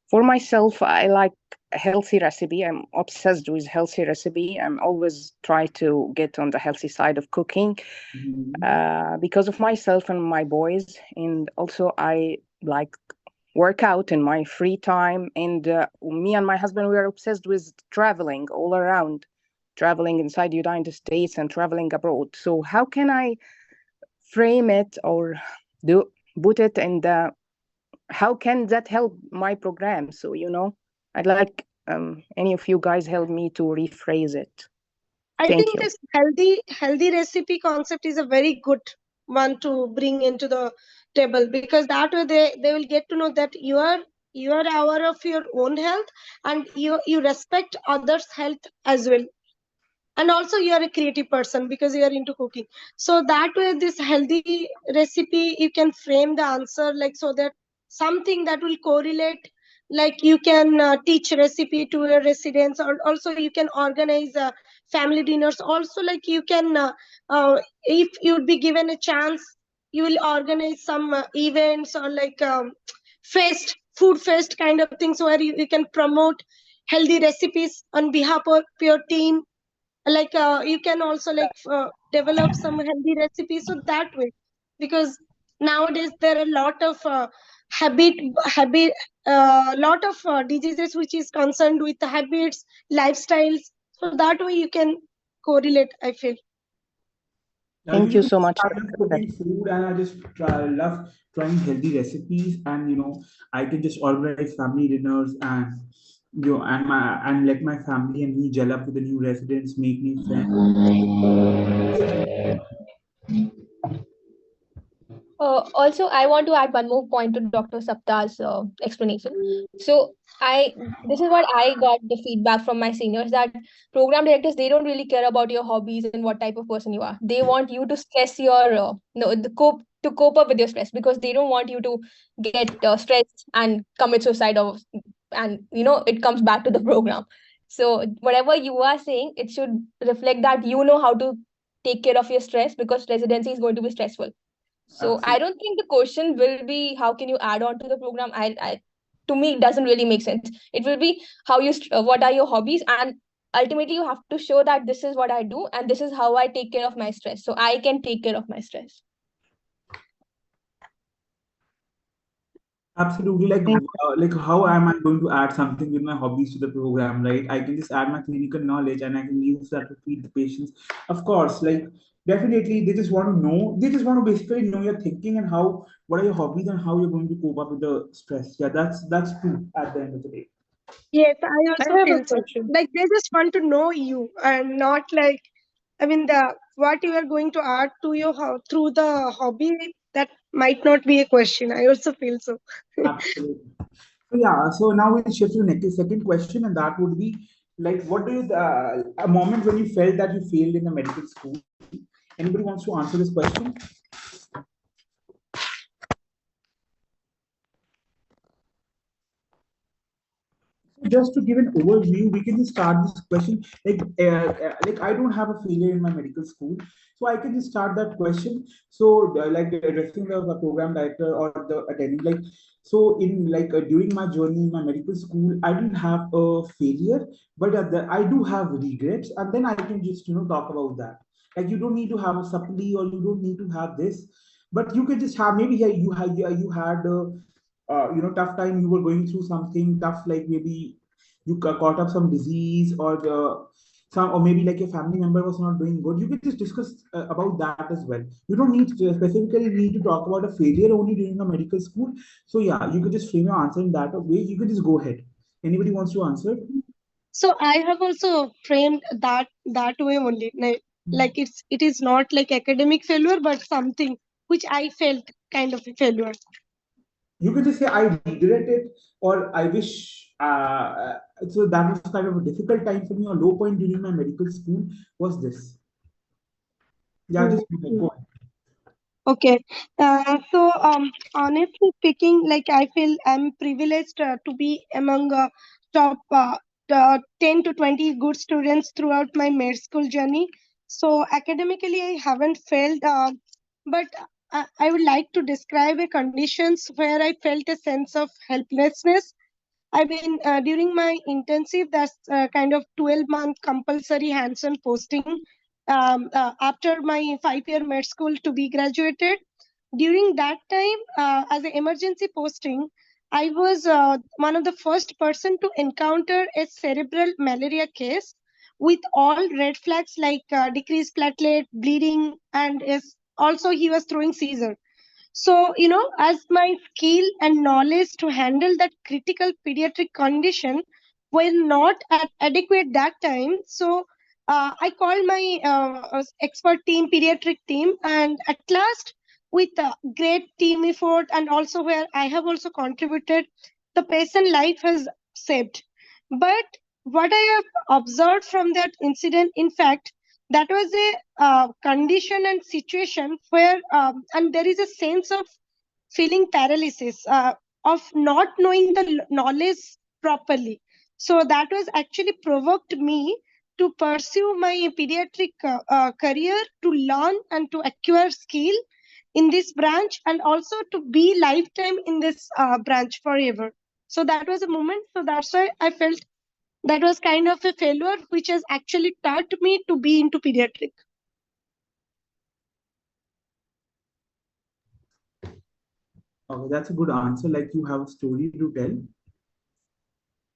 for myself, I like a healthy recipe. I'm obsessed with healthy recipe. I'm always try to get on the healthy side of cooking because of myself and my boys. And also I like work out in my free time. And me and my husband, we are obsessed with traveling all around, traveling inside the United States and traveling abroad. So how can I frame it or put it in the, how can that help my program? So I'd like any of you guys help me to rephrase it. I Thank think you. this healthy recipe concept is a very good one to bring into the table, because that way they will get to know that you are aware of your own health, and you respect others' health as well. And also you are a creative person because you are into cooking. So that way this healthy recipe, you can frame the answer like, so that something that will correlate, like you can teach recipe to your residents, or also you can organize family dinners also. Like you can if you would be given a chance, you will organize some events, or like food fest kind of things, where you can promote healthy recipes on behalf of your team. Like you can also like develop some healthy recipes, so that way. Because nowadays there are a lot of habit lot of diseases which is concerned with the habits, lifestyles, so that way you can correlate, I feel. Thank you so much. I love cooking food, and I just love trying healthy recipes, and I can just organize family dinners, and and let my family and me gel up with the new residents, make new friends. Also, I want to add one more point to Dr. Sapta's explanation. So, this is what I got the feedback from my seniors, that program directors, they don't really care about your hobbies and what type of person you are. They want you to stress your no the cope up with your stress, because they don't want you to get stressed and commit suicide, and it comes back to the program. So whatever you are saying, it should reflect that you know how to take care of your stress, because residency is going to be stressful. So I don't think the question will be how can you add on to the program. To me, it doesn't really make sense. It will be what are your hobbies, and ultimately you have to show that this is what I do and this is how I take care of my stress. So I can take care of my stress. Absolutely, like how am I going to add something with my hobbies to the program, right? I can just add my clinical knowledge and I can use that to treat the patients. Of course, like definitely they just want to know, they just want to basically know your thinking and how, what are your hobbies and how you're going to cope up with the stress. Yeah, that's true at the end of the day. Yes, I I also have a feel so. question. Like they just want to know you and not like, I mean, the what you are going to add to your through the hobby, that might not be a question. I also feel so. Absolutely. So yeah, so now we'll shift to the next second question, and that would be like, what do you a moment when you felt that you failed in the medical school? Anybody wants to answer this question? Just to give an overview, we can just start this question like I don't have a failure in my medical school, so I can just start that question. So like addressing the program director or the attending, like so in like during my journey in my medical school, I didn't have a failure, but I do have regrets, and then I can just talk about that. Like you don't need to have a supply or you don't need to have this, but you can just have maybe yeah, you had tough time, you were going through something tough, like maybe you caught up some disease or some, or maybe like your family member was not doing good. You can just discuss about that as well. You don't need to specifically need to talk about a failure only during a medical school. So yeah, you could just frame your answer in that way. You could just go ahead. Anybody wants to answer? So I have also framed that way only. Like it is not like academic failure, but something which I felt kind of a failure. You can just say I regret it, or I wish. So that was kind of a difficult time for me. A low point during my medical school was this. Yeah, just go ahead. Okay. So honestly speaking, like I feel I'm privileged to be among top 10 to 20 good students throughout my med school journey. So academically, I haven't failed, but I would like to describe a conditions where I felt a sense of helplessness. I mean, during my intensive, that's kind of 12-month compulsory hands-on posting after my 5-year med school to be graduated. During that time, as an emergency posting, I was one of the first person to encounter a cerebral malaria case with all red flags like decreased platelet, bleeding, and is also he was throwing seizure. So, as my skill and knowledge to handle that critical pediatric condition were not adequate that time, so I called my expert team, pediatric team, and at last, with a great team effort and also where I have also contributed, the patient life has saved. But what I have observed from that incident, in fact, that was a condition and situation where and there is a sense of feeling paralysis of not knowing the knowledge properly. So that was actually provoked me to pursue my pediatric career, to learn and to acquire skill in this branch, and also to be lifetime in this branch forever. So that was a moment. So that's why I felt that was kind of a failure which has actually taught me to be into pediatric. Oh, that's a good answer. Like you have a story to tell.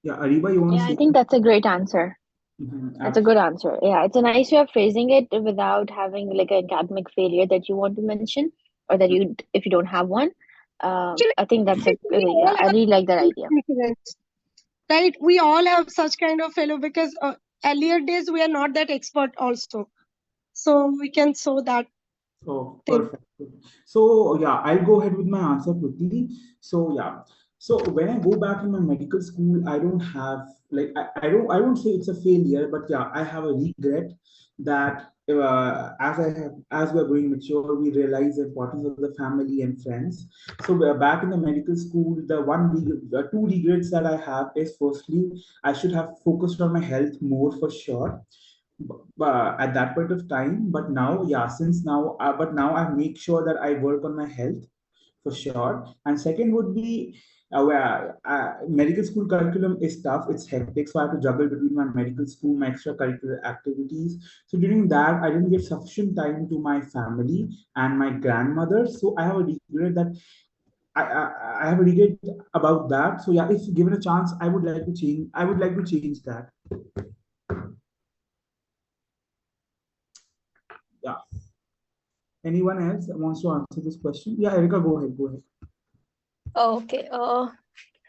Yeah, Ariba, you want to Yeah, I say? think that's a great answer. That's a good answer. Yeah, it's a nice way of phrasing it without having like an academic failure that you want to mention, or that you, if you don't have one. I think that's a We yeah, all I have really like that idea. incidents, right? We all have such kind of failure because earlier days we are not that expert also. So we can show that. Oh, Thank perfect. So yeah, I'll go ahead with my answer quickly. So yeah, so when I go back in my medical school, I don't have like I won't say it's a failure, but yeah, I have a regret that as we're growing mature, we realize the importance of the family and friends. So we're back in the medical school. The two regrets that I have is firstly, I should have focused on my health more for sure at that point of time. But now, yeah, since now, but now I make sure that I work on my health for sure. And second would be where medical school curriculum is tough, it's hectic, so I have to juggle between my medical school, my extracurricular activities. So during that, I didn't get sufficient time to my family and my grandmother. So I have a regret that I have a regret about that. So yeah, if given a chance, I would like to change. I would like to change that. Yeah. Anyone else wants to answer this question? Yeah, Erica, go ahead. Go ahead. Okay.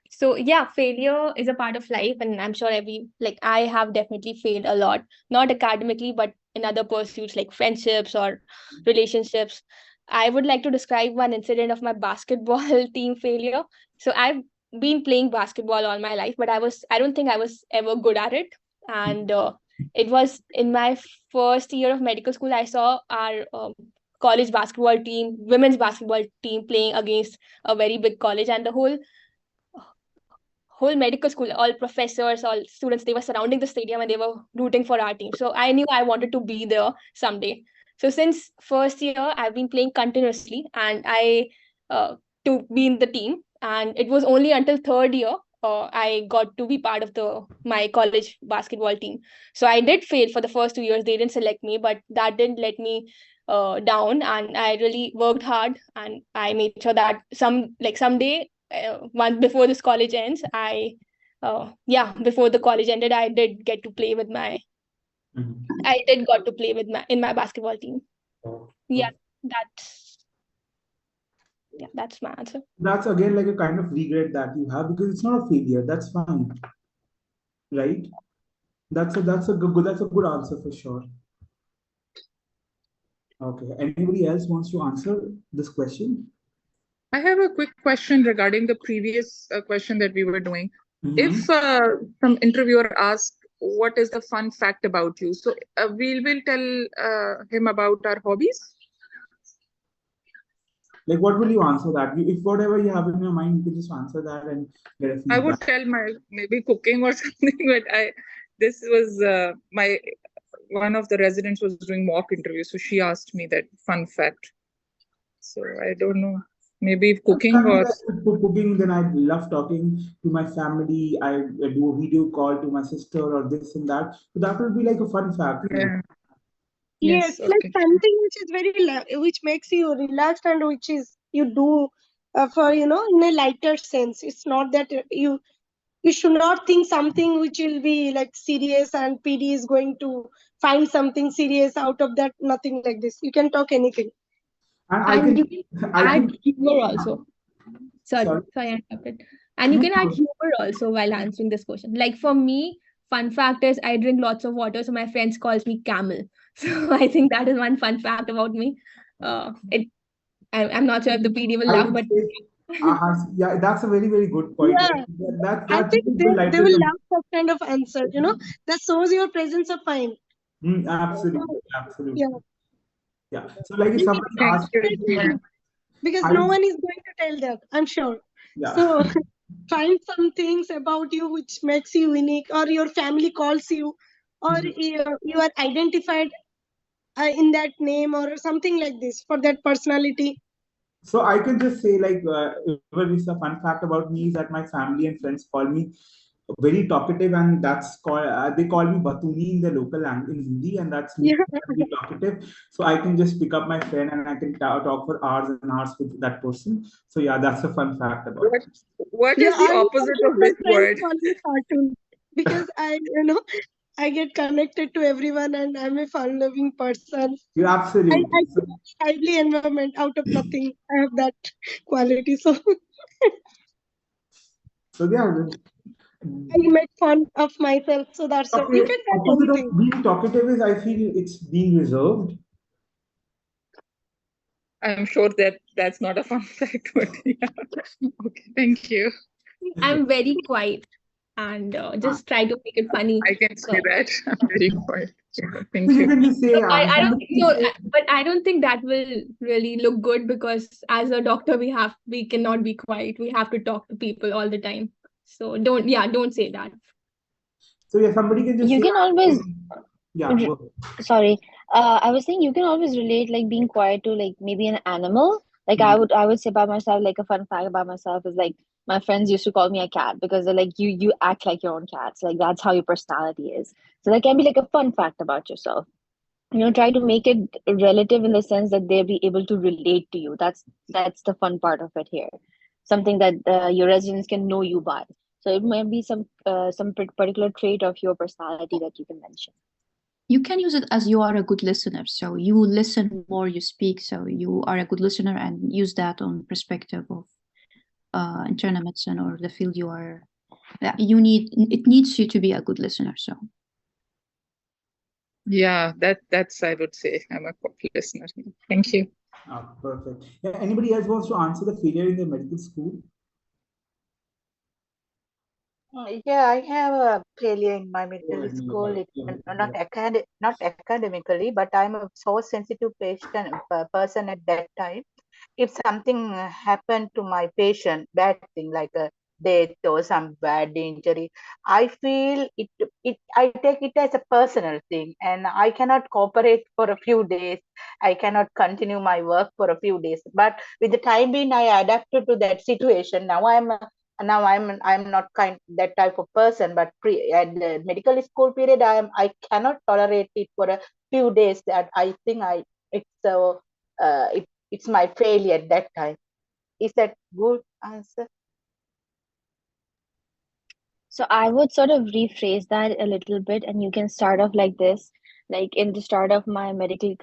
So yeah, failure is a part of life, and I'm sure I have definitely failed a lot, not academically, but in other pursuits like friendships or relationships. I would like to describe one incident of my basketball team failure. So I've been playing basketball all my life, but I don't think I was ever good at it. And it was in my first year of medical school, I saw our college basketball team, women's basketball team, playing against a very big college, and the whole medical school, all professors, all students, they were surrounding the stadium and they were rooting for our team. So I knew I wanted to be there someday. So since first year, I've been playing continuously, and I to be in the team. And it was only until third year I got to be part of the my college basketball team. So I did fail for the first 2 years. They didn't select me, but that didn't let me down, and I really worked hard, and I made sure that someday once before this college ends, before the college ended, I did get to play with my I did got to play with my in my basketball team. Yeah, that's that's my answer. That's again like a kind of regret that you have because it's not a failure. That's fine, right? That's a good answer for sure. Okay. Anybody else wants to answer this question? I have a quick question regarding the previous question that we were doing. If some interviewer asks, what is the fun fact about you? So we'll tell him about our hobbies. Like, what will you answer that? If whatever you have in your mind, you can just answer that and get a feedback. I would tell my maybe cooking or something, but this was my one of the residents was doing mock interview, so she asked me that fun fact. So I don't know. Maybe cooking or cooking, then I love talking to my family. I do a video call to my sister or this and that. So that will be like a fun fact. Yeah. Yes, Yes, like okay. something which is which makes you relaxed and which is you do for in a lighter sense. It's not that you should not think something which will be like serious and PD is going to find something serious out of that. Nothing like this. You can talk anything. And you can add humor also. Sorry, I interrupted. And you can add humor also while answering this question. Like for me, fun fact is I drink lots of water, so my friends calls me camel. So I think that is one fun fact about me. I'm not sure if the PD will laugh, but yeah, that's a very, very good point. Yeah, I That think they will love that kind of answer. That shows your presence of mind. Absolutely, absolutely. Yeah. Yeah. So like if somebody asks because no one is going to tell that, I'm sure. Yeah. So find some things about you which makes you unique, or your family calls you, or you are identified in that name or something like this for that personality. So I can just say like even it's a fun fact about me is that my family and friends call me very talkative, and that's called they call me Batuni in the local language in Hindi, and that's me very talkative. So I can just pick up my friend and I can talk for hours and hours with that person. So yeah, that's a fun fact about it. What is the opposite of this word? Cartoon, because I get connected to everyone and I'm a fun-loving person. You absolutely. I lively environment out of nothing. I have that quality. So yeah. I make fun of myself. So that's it. You can tell Opposite anything. of being talkative is I feel it's being reserved. I'm sure that that's not a fun fact, but yeah. Okay, thank you. I'm very quiet and just try to make it funny. I can say So, that. I'm very quiet. Yeah, thank So you you. can just say, I don't somebody think can so, say, but I don't think that will really look good because as a doctor we cannot be quiet. We have to talk to people all the time. So don't say that. so yeah, somebody can just You say, can always, yeah, go ahead. sorry, I was saying you can always relate like being quiet to like maybe an animal. Like I would say by myself, like a fun fact about myself is like my friends used to call me a cat because they're like you act like your own cat. So like that's how your personality is. So that can be like a fun fact about yourself. Try to make it relative in the sense that they'll be able to relate to you. That's the fun part of it here. Something that your residents can know you by. So it might be some particular trait of your personality that you can mention. You can use it as you are a good listener. So you listen more, you speak. So you are a good listener, and use that on perspective of internal medicine or the field you are. It needs you to be a good listener. So Yeah, that's I would say I'm a listener. Thank you. Perfect. Yeah, anybody else wants to answer the failure in the medical school? Yeah, I have a failure in my medical ahead, Neil. school. Yeah, Not academically, but I'm a so sensitive person at that time. If something happened to my patient, bad thing like a death or some bad injury, I feel I take it as a personal thing, and I cannot cooperate for a few days. I cannot continue my work for a few days. But with the time being, I adapted to that situation. I'm not that type of person. But at the medical school period, I cannot tolerate it for a few days. That I think it's so. It's my failure at that time. Is that good answer? So I would sort of rephrase that a little bit, and you can start off like this. Like in the start of my medical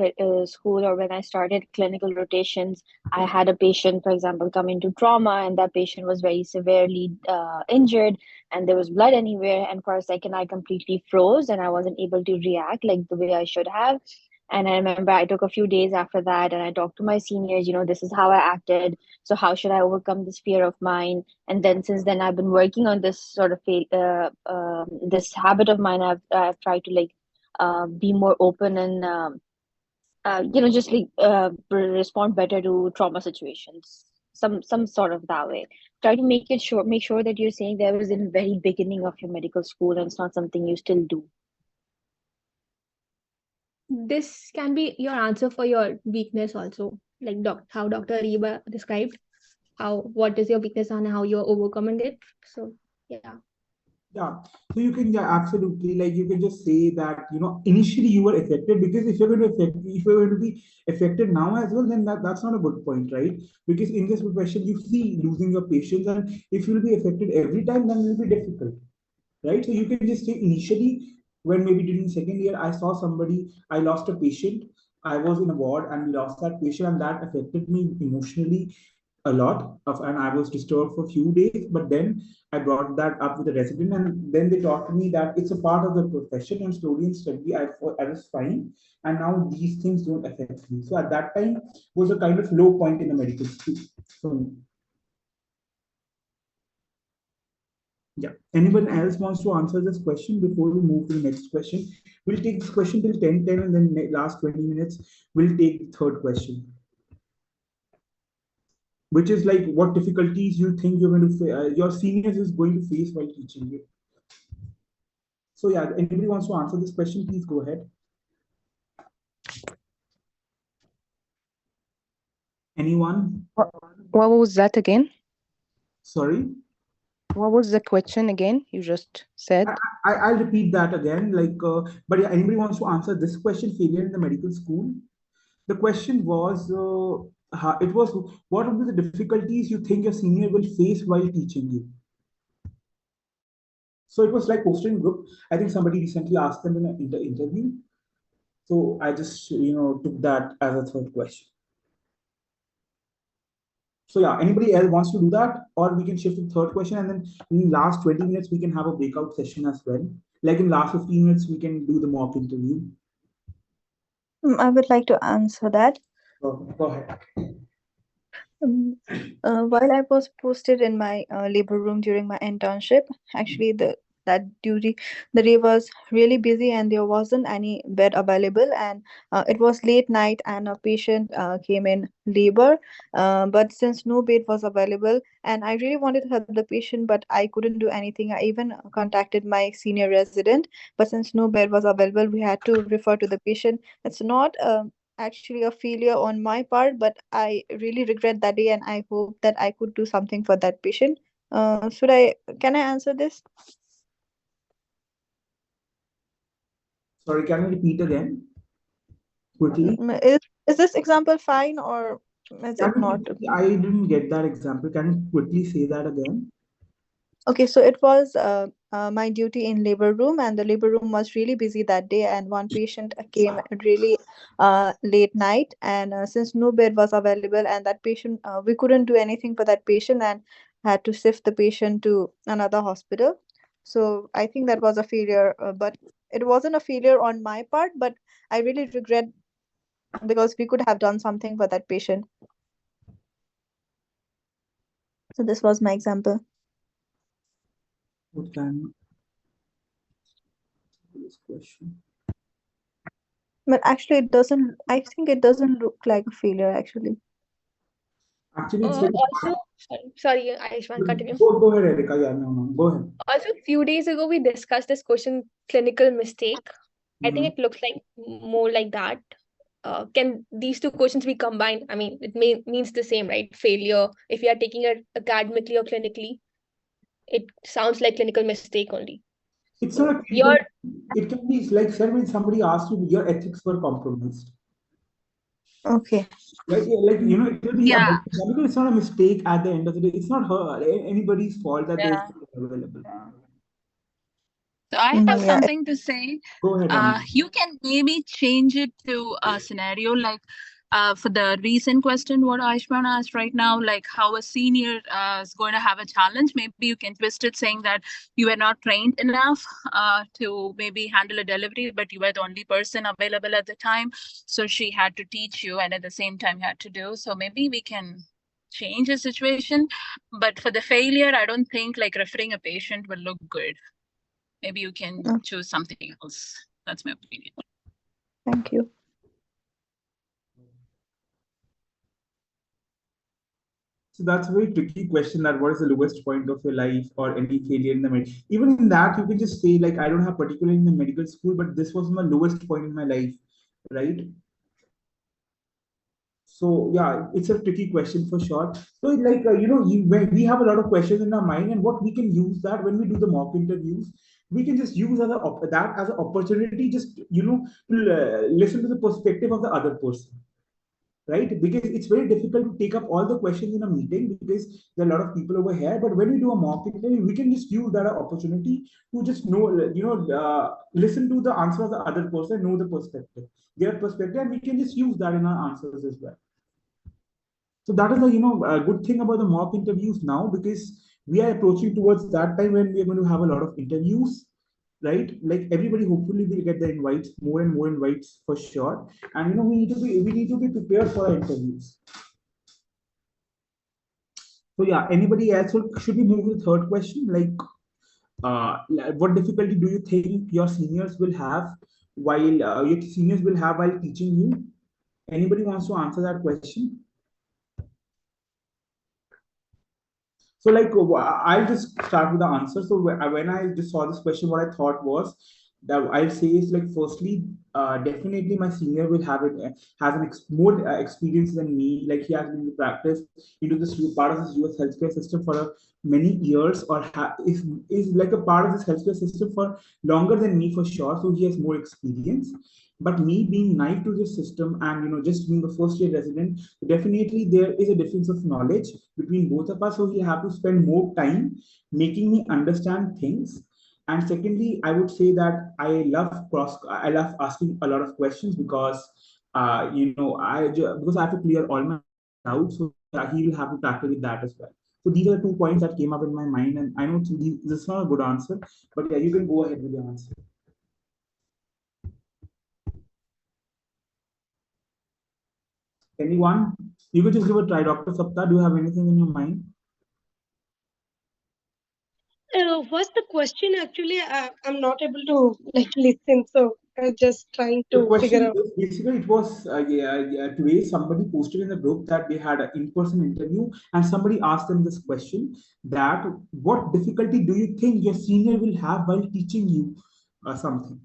school, or when I started clinical rotations, I had a patient, for example, come into trauma, and that patient was very severely injured, and there was blood anywhere. And for a second, I completely froze, and I wasn't able to react like the way I should have. And I remember I took a few days after that, and I talked to my seniors. This is how I acted. So how should I overcome this fear of mine? And then since then I've been working on this sort of this habit of mine. I've tried to like be more open and just like respond better to trauma situations, some sort of that way. Try to make sure that you're saying there was in the very beginning of your medical school and it's not something you still do. This can be your answer for your weakness also, like how Dr. Reba described what is your weakness and how you're overcoming it. So yeah. Yeah, so you can, yeah, absolutely, like you can just say that initially you were affected, because if you're going to be affected now as well, then that's not a good point, right? Because in this profession you see losing your patients, and if you'll be affected every time, then it will be difficult, right? So you can just say initially, when maybe during second year I saw somebody, I lost a patient, I was in a ward and we lost that patient, and that affected me emotionally a lot and I was disturbed for a few days. But then I brought that up with the resident, and then they taught me that it's a part of the profession, and slowly and steadily I was fine, and now these things don't affect me. So at that time was a kind of low point in the medical school for me. Yeah. Anyone else wants to answer this question before we move to the next question? We'll take this question till 10:10, and then last 20 minutes, we'll take the third question, which is like what difficulties you think you're going to your seniors is going to face while teaching you. So yeah, anybody wants to answer this question, please go ahead. Anyone? What was that again? Sorry? What was the question again you just said? I'll repeat that again. But yeah, anybody wants to answer this question, failure in the medical school? The question was, what would be the difficulties you think your senior will face while teaching you? So it was like posted in group. I think somebody recently asked them in an interview. So I just, took that as a third question. So yeah, anybody else wants to do that? Or we can shift to the third question, and then in the last 20 minutes, we can have a breakout session as well. Like in last 15 minutes, we can do the mock interview. I would like to answer that. Go ahead. While I was posted in my labor room during my internship, actually the day was really busy and there wasn't any bed available, and it was late night and a patient came in labor, but since no bed was available and I really wanted to help the patient but I couldn't do anything. I even contacted my senior resident, but since no bed was available we had to refer to the patient. It's not actually a failure on my part, but I really regret that day and I hope that I could do something for that patient. Can I answer this? Sorry, can you repeat again quickly? Is this example fine or is it not? I didn't get that example. Can you quickly say that again? Okay, so it was my duty in labor room, and the labor room was really busy that day. And one patient came at really late night, and since no bed was available, and that patient we couldn't do anything for that patient, and had to shift the patient to another hospital. So I think that was a failure, but it wasn't a failure on my part. But I really regret because we could have done something for that patient. So this was my example. What can this question? But actually, it doesn't. I think it doesn't look like a failure. Actually. Actually, it's very Also, sorry, Ayushman, continue. Go ahead, Erika. Yeah, no, go ahead. Also, a few days ago, we discussed this question, clinical mistake. I think it looks like more like that. Can these two questions be combined? I mean, it means the same, right? Failure. If you are taking it academically or clinically, it sounds like clinical mistake only. It's So not a your it can be like said when somebody asks you, your ethics were compromised. Okay. Like it will be because it's not a mistake at the end of the day. It's not anybody's fault that there's available. So I have Yeah. something to say. Go ahead. You can maybe change it to a scenario like for the recent question what Aishman asked right now, like how a senior is going to have a challenge. Maybe you can twist it saying that you were not trained enough to maybe handle a delivery, but you were the only person available at the time. So she had to teach you and at the same time you had to do. So maybe we can change the situation. But for the failure, I don't think like referring a patient will look good. Maybe you can choose something else. That's my opinion. Thank you. So that's a very tricky question, that what is the lowest point of your life or any failure in the even in that you can just say like I don't have particularly in the medical school, but this was my lowest point in my life, right? So yeah, it's a tricky question for sure. So like when we have a lot of questions in our mind, and what we can use that when we do the mock interviews, we can just use that as an opportunity, just to listen to the perspective of the other person, right? Because it's very difficult to take up all the questions in a meeting because there are a lot of people over here. But when we do a mock interview, we can just use that opportunity to just listen to the answer of the other person, know the perspective, their perspective, and we can just use that in our answers as well. So that is a good thing about the mock interviews now, because we are approaching towards that time when we are going to have a lot of interviews, right? Like everybody hopefully will get the invites, more and more invites for sure. And we need to be prepared for our interviews. So yeah, anybody else should we move to the third question? Like what difficulty do you think your seniors will have while teaching you? Anybody wants to answer that question? So like I'll just start with the answer. So when I just saw this question, what I thought was that I'll say is like, firstly, definitely my senior will have more experience than me. Like he has been in practice into this part of this US healthcare system for many years, or is like a part of this healthcare system for longer than me for sure. So he has more experience. But me being naive to this system and just being a first year resident, definitely there is a difference of knowledge between both of us. So we have to spend more time making me understand things. And secondly, I would say that I love asking a lot of questions because because I have to clear all my doubts. So he will have to tackle with that as well. So these are 2 points that came up in my mind, and I know this is not a good answer, but yeah, you can go ahead with your answer. Anyone? You could just give a try. Dr. Sapta, do you have anything in your mind? What's the question? Actually, I'm not able to listen, so I'm just trying The to figure question out. is basically it was today somebody posted in the group that they had an in-person interview and somebody asked them this question that what difficulty do you think your senior will have while teaching you something?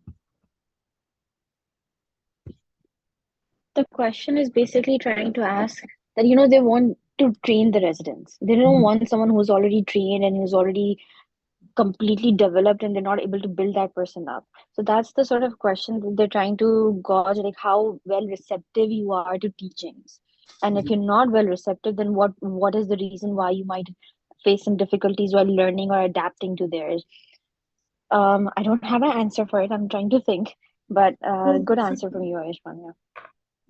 The question is basically trying to ask that, they want to train the residents. They don't want someone who's already trained and who's already completely developed and they're not able to build that person up. So that's the sort of question that they're trying to gauge, like how well receptive you are to teachings. And if you're not well receptive, then what is the reason why you might face some difficulties while learning or adapting to theirs? I don't have an answer for it. I'm trying to think, but good answer from you, Aishwan. Yeah.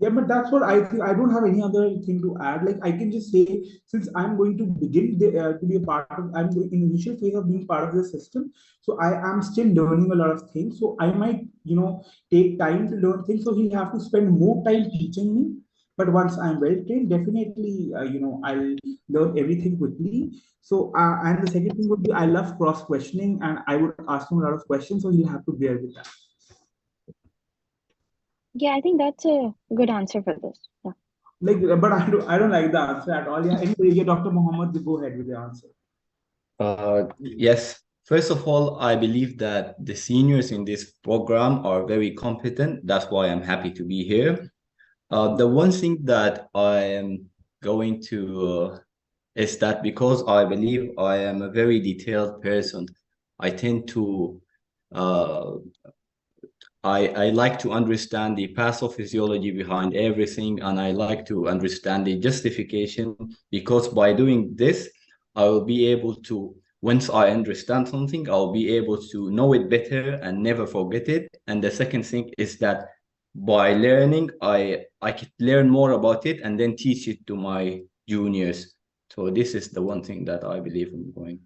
Yeah, but that's what I think. I don't have any other thing to add. Like I can just say, since I'm going to begin to be a part of, I'm going in initial phase of being part of the system. So I am still learning a lot of things. So I might, take time to learn things. So he'll have to spend more time teaching me. But once I'm well trained, definitely, I'll learn everything quickly. So, and the second thing would be, I love cross questioning, and I would ask him a lot of questions. So he'll have to bear with that. Yeah, I think that's a good answer for this. Yeah. But I don't like the answer at all. Yeah. Anyway, yeah, Dr. Mohammed, go ahead with the answer. Yes. First of all, I believe that the seniors in this program are very competent. That's why I'm happy to be here. The one thing that I am going to is that because I believe I am a very detailed person, I tend to uh, I like to understand the pathophysiology behind everything, and I like to understand the justification, because by doing this, I will be able to, once I understand something, I'll be able to know it better and never forget it. And the second thing is that by learning, I could learn more about it and then teach it to my juniors. So this is the one thing that I believe I'm going.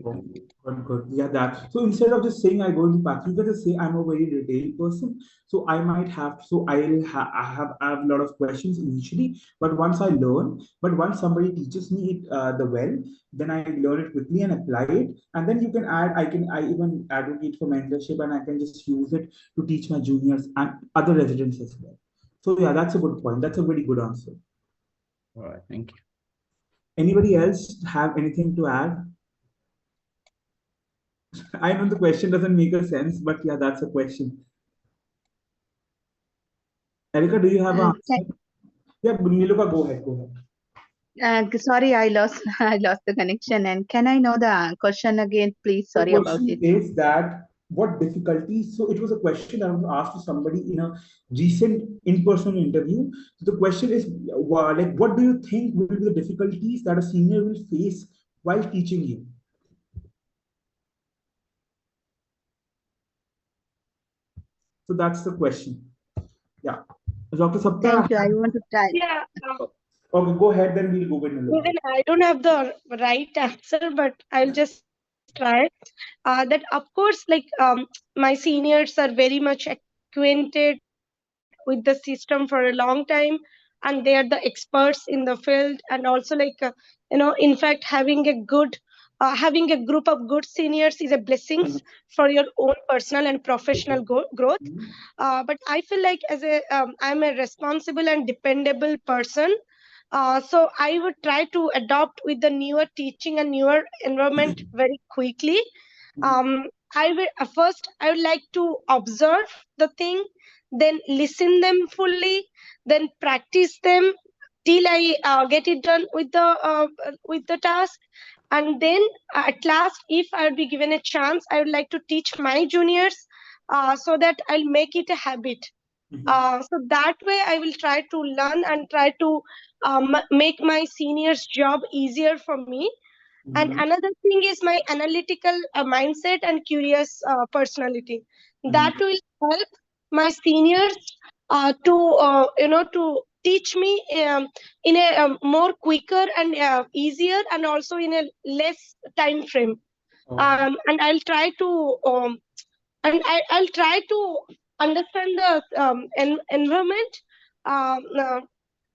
Good. Yeah, that. So instead of just saying I go into path, you can just say I'm a very detailed person. So I might have. So I have a lot of questions initially, but once I learn, but once somebody teaches me it the well, then I learn it quickly and apply it. And then you can add. I even advocate for mentorship, and I can just use it to teach my juniors and other residents as well. So yeah, that's a good point. That's a very good answer. All right. Thank you. Anybody else have anything to add? I know the question doesn't make a sense, but yeah, that's a question. Erica, do you have an answer? Yeah, Niluka, go ahead. Go ahead. Sorry, I lost I lost the connection. And can I know the question again, please? The Sorry about question it. is that what difficulties? So it was a question that was asked to somebody in a recent in-person interview. So the question is, what do you think will be the difficulties that a senior will face while teaching you? So that's the question. Yeah. Dr. Sapta. Thank you. I want to try. Yeah. Okay, go ahead, then we'll go with Niluka. Even I don't have the right answer, but I'll just try. That of course, my seniors are very much acquainted with the system for a long time, and they are the experts in the field. And also, in fact, having a group of good seniors is a blessing for your own personal and professional growth. But I feel like I'm a responsible and dependable person. So I would try to adopt with the newer teaching and newer environment very quickly. I will first I would like to observe the thing, then listen them fully, then practice them till I get it done with the task. And then at last, if I would be given a chance, I would like to teach my juniors so that I'll make it a habit. So that way I will try to learn and try to make my seniors job easier for me. And another thing is my analytical mindset and curious personality that will help my seniors to teach me in a more quicker and easier, and also in a less time frame. And I'll try to I'll try to understand the environment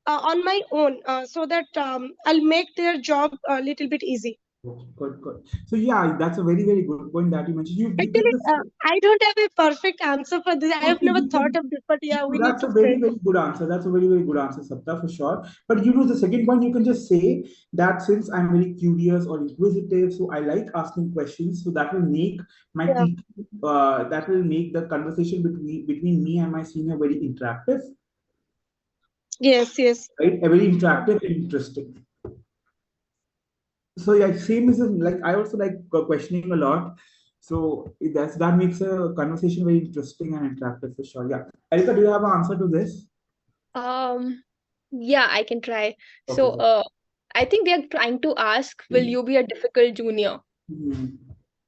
on my own, so that I'll make their job a little bit easy. Good, good. So yeah, that's a very, very good point that you mentioned. You give Actually, this. I don't have a perfect answer for this. I have never thought of this, but yeah, we need That's to a very, frame. very good answer. That's a very, very good answer, Sapta, for sure. But the second point, you can just say that since I'm very curious or inquisitive, so I like asking questions. So that will make my Yeah. teaching, that will make the conversation between me and my senior very interactive. Yes, yes. Right? A very interactive and interesting. So yeah, same as like I also like questioning a lot. So that makes a conversation very interesting and interactive for sure. Yeah. Erika, do you have an answer to this? Um, yeah, I can try. So, Okay. I think they are trying to ask, will you be a difficult junior? Mhm.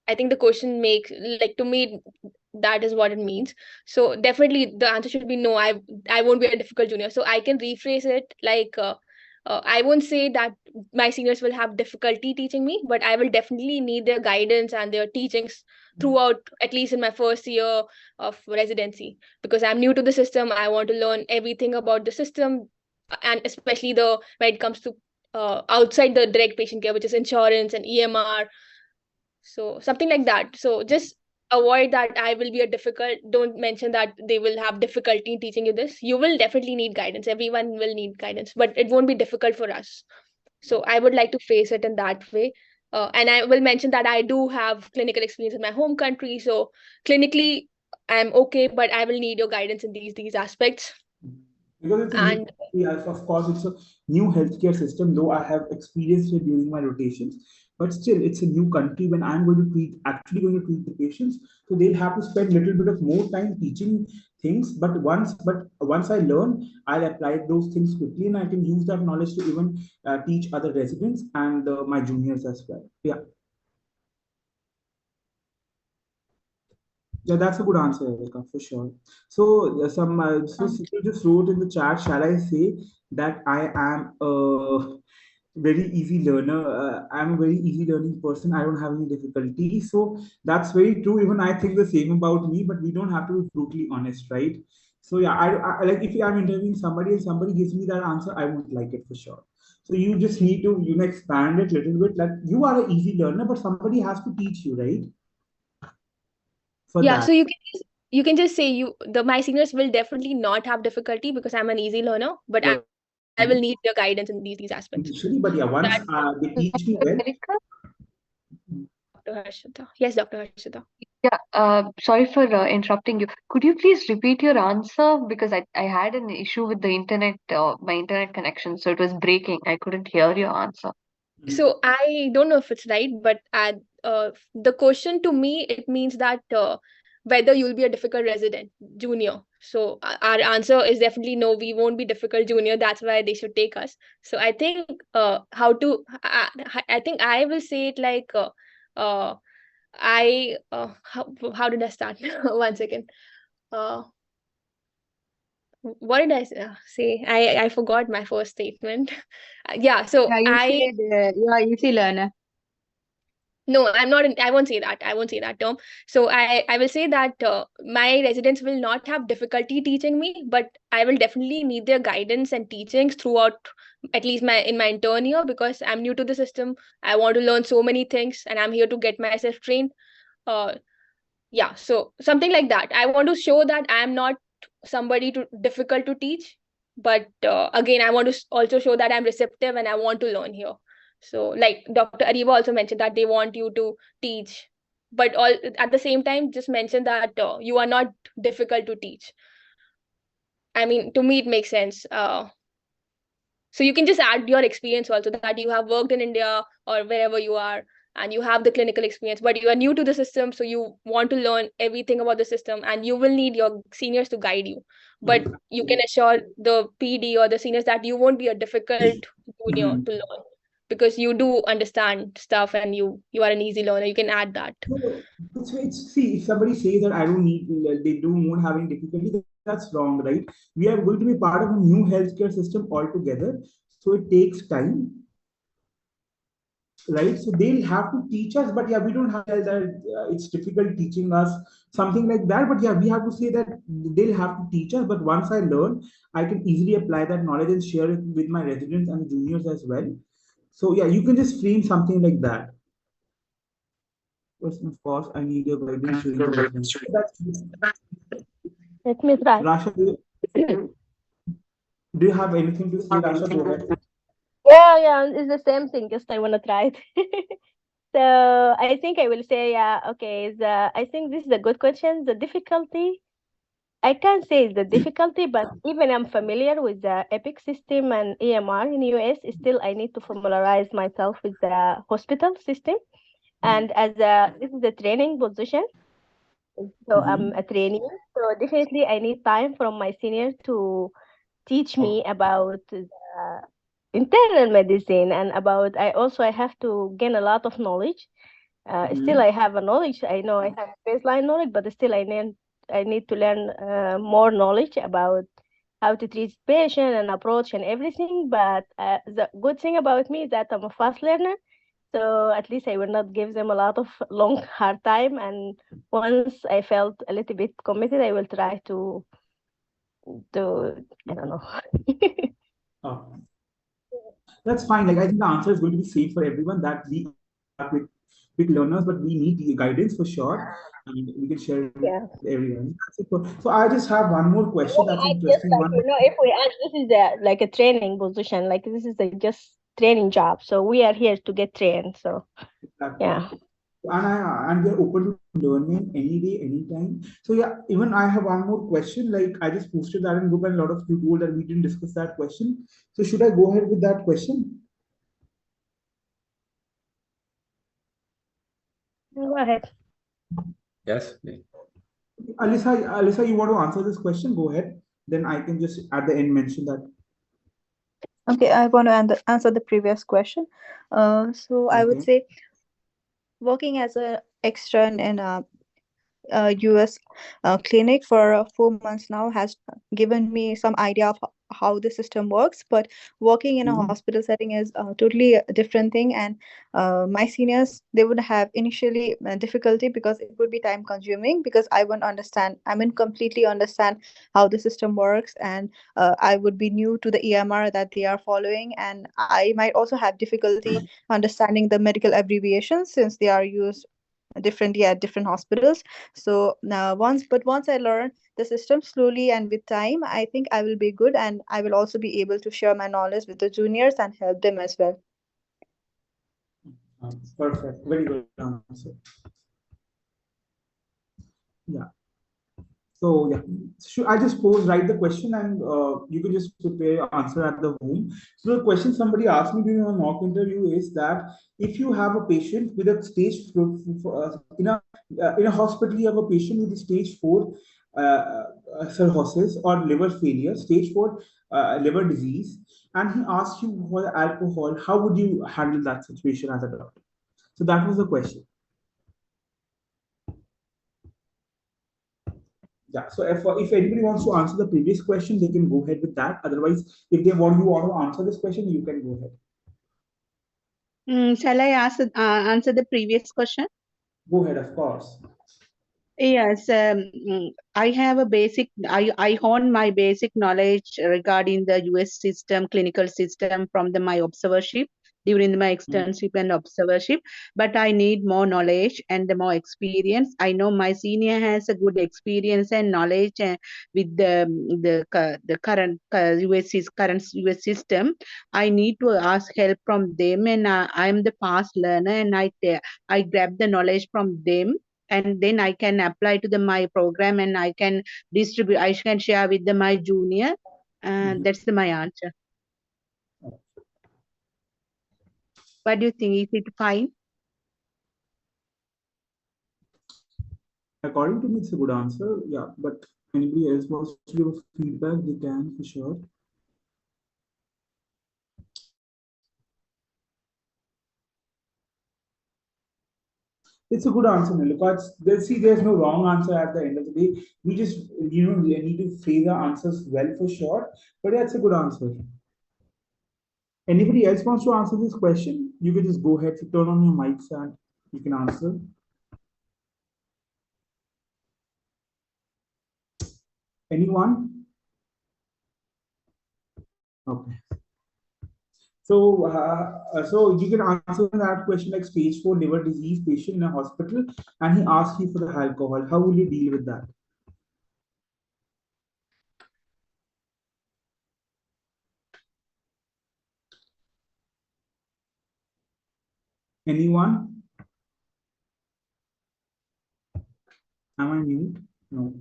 I think the question makes, like, to me, that is what it means. So definitely the answer should be no. I won't be a difficult junior. So I can rephrase it like, I won't say that my seniors will have difficulty teaching me, but I will definitely need their guidance and their teachings throughout, at least in my first year of residency, because I'm new to the system. I want to learn everything about the system, and especially the when it comes to outside the direct patient care, which is insurance and EMR, so something like that. So just avoid that I will be a difficult, don't mention that they will have difficulty in teaching you this. You will definitely need guidance, everyone will need guidance, but it won't be difficult for us. So I would like to face it in that way. And I will mention that I do have clinical experience in my home country, so clinically I'm okay, but I will need your guidance in these aspects. Because it's a new, And yes, of course, it's a new healthcare system, though I have experienced it during my rotations. But still, it's a new country when I'm going to actually going to treat the patients. So they'll have to spend a little bit of more time teaching things. But once I learn, I'll apply those things quickly, and I can use that knowledge to even teach other residents and my juniors as well. Yeah. Yeah, that's a good answer, Erika, for sure. So, so you just wrote in the chat, shall I say that I am a very easy learner? I'm a very easy learning person. I don't have any difficulty. So that's very true. Even I think the same about me, but we don't have to be brutally honest, right? So yeah, I like if I'm interviewing somebody and somebody gives me that answer, I won't like it for sure. So you just need to expand it a little bit. Like you are an easy learner, but somebody has to teach you, right? For yeah, that. so you can just say my seniors will definitely not have difficulty because I'm an easy learner, but I will need your guidance in these aspects. Initially, but yeah, once That they teach me well. Erika? Dr. Harshita. Yes, Dr. Harshita. Yeah, sorry for interrupting you. Could you please repeat your answer? Because I had an issue with the internet, my internet connection, so it was breaking. I couldn't hear your answer. So I don't know if it's right, but the question to me, it means that whether you'll be a difficult resident, junior. So our answer is definitely no, we won't be difficult junior. That's why they should take us. So I think I think I will say it like uh, how did I start? One second. Uh, what did say? I forgot my first statement. Yeah, so Yeah, you I said you are easy learner. no, I'm not I won't say that. I won't say that term. So I will say that my residents will not have difficulty teaching me, but I will definitely need their guidance and teachings throughout at least my intern year, because I'm new to the system. I want to learn so many things and I'm here to get myself trained. Uh, yeah, so something like that. I want to show that I'm not somebody too difficult to teach, but again I want to also show that I'm receptive and I want to learn here. So like Dr. Ariba also mentioned that they want you to teach, but all at the same time just mention that you are not difficult to teach. I mean, to me it makes sense. So you can just add your experience also, that you have worked in India or wherever you are, and you have the clinical experience, but you are new to the system, so you want to learn everything about the system, and you will need your seniors to guide you. But you can assure the PD or the seniors that you won't be a difficult junior to learn, because you do understand stuff and you are an easy learner. You can add that. See, if somebody says that I don't need, they won't have any difficulty, that's wrong, right? We are going to be part of a new healthcare system altogether, so it takes time. right? So they'll have to teach us, but yeah, we don't have that. It's difficult teaching us something like that. But yeah, we have to say that they'll have to teach us. But once I learn, I can easily apply that knowledge and share it with my residents and juniors as well. So yeah, you can just frame something like that. First, of course, I need your guidance during the residency. That's Let me try. Rasha, do you have anything to say, Rasha? Go ahead. Yeah, it's the same thing. Just I wanna try it. So I think I will say, yeah, okay. I think this is a good question. The difficulty, I can't say it's the difficulty, but even I'm familiar with the EPIC system and EMR in US, still I need to familiarize myself with the hospital system. And this is a training position, so I'm a trainee. So definitely I need time from my senior to teach me about the internal medicine and about I have to gain a lot of knowledge. Still I have a knowledge. I know I have baseline knowledge, but still I need to learn more knowledge about how to treat patient and approach and everything. But the good thing about me is that I'm a fast learner, so at least I will not give them a lot of long hard time. And once I felt a little bit committed, I will try to I don't know. Oh, that's fine. Like I think the answer is going to be same for everyone that we are quick learners, but we need the guidance for sure, and we can share it with Yeah. everyone. So I just have one more question. That's I just interesting like, one. if we ask, this is like a training position, like this is a just training job. So we are here to get trained. So Exactly. yeah. And we're open to learning any day, anytime. So yeah, even I have one more question. Like I just posted that in group, and a lot of you told that we didn't discuss that question. So should I go ahead with that question? Go ahead. Yes, please. Alyssa, you want to answer this question? Go ahead. Then I can just at the end mention that. Okay, I want to answer the previous question. So I would Okay. say working as an extern in a US clinic for 4 months now has given me some idea of how the system works. But working in a hospital setting is totally a different thing. And my seniors, they would have initially difficulty because it would be time consuming because I mean, completely understand how the system works. And I would be new to the EMR that they are following. And I might also have difficulty understanding the medical abbreviations since they are used differently at different hospitals. So now once I learn the system slowly and with time, I think I will be good, and I will also be able to share my knowledge with the juniors and help them as well. Perfect. Very good answer. Yeah. So yeah, I just write the question and you can just prepare your answer at the home. So the question somebody asked me during a mock interview is that if you have a patient with a in a hospital, you have a patient with a stage 4 cirrhosis or liver failure, stage 4 liver disease, and he asks you for alcohol, how would you handle that situation as a doctor? So that was the question. Yeah, so if anybody wants to answer the previous question, they can go ahead with that. Otherwise, if you want to answer this question, you can go ahead. Shall I answer the previous question? Go ahead, of course. Yes, I have I hone my basic knowledge regarding the US system, clinical system from my observership during my externship and observership. But I need more knowledge and the more experience. I know my senior has a good experience and knowledge with the current current US system. I need to ask help from them, and I am the fast learner, and I grab the knowledge from them, and then I can apply to my program, and I can distribute. I can share with my junior, and that's my answer. What do you think? Is it fine? According to me, it's a good answer. Yeah, but anybody else wants to give feedback, they can for sure. It's a good answer, Nilika. There's no wrong answer at the end of the day. We just, we need to phrase the answers well for sure. But yeah, it's a good answer. Anybody else wants to answer this question? You can just go ahead, turn on your mics and you can answer. Anyone? Okay. So you can answer that question like stage 4 liver disease patient in a hospital, and he asks you for the alcohol. How will you deal with that? Anyone? Am I mute? No.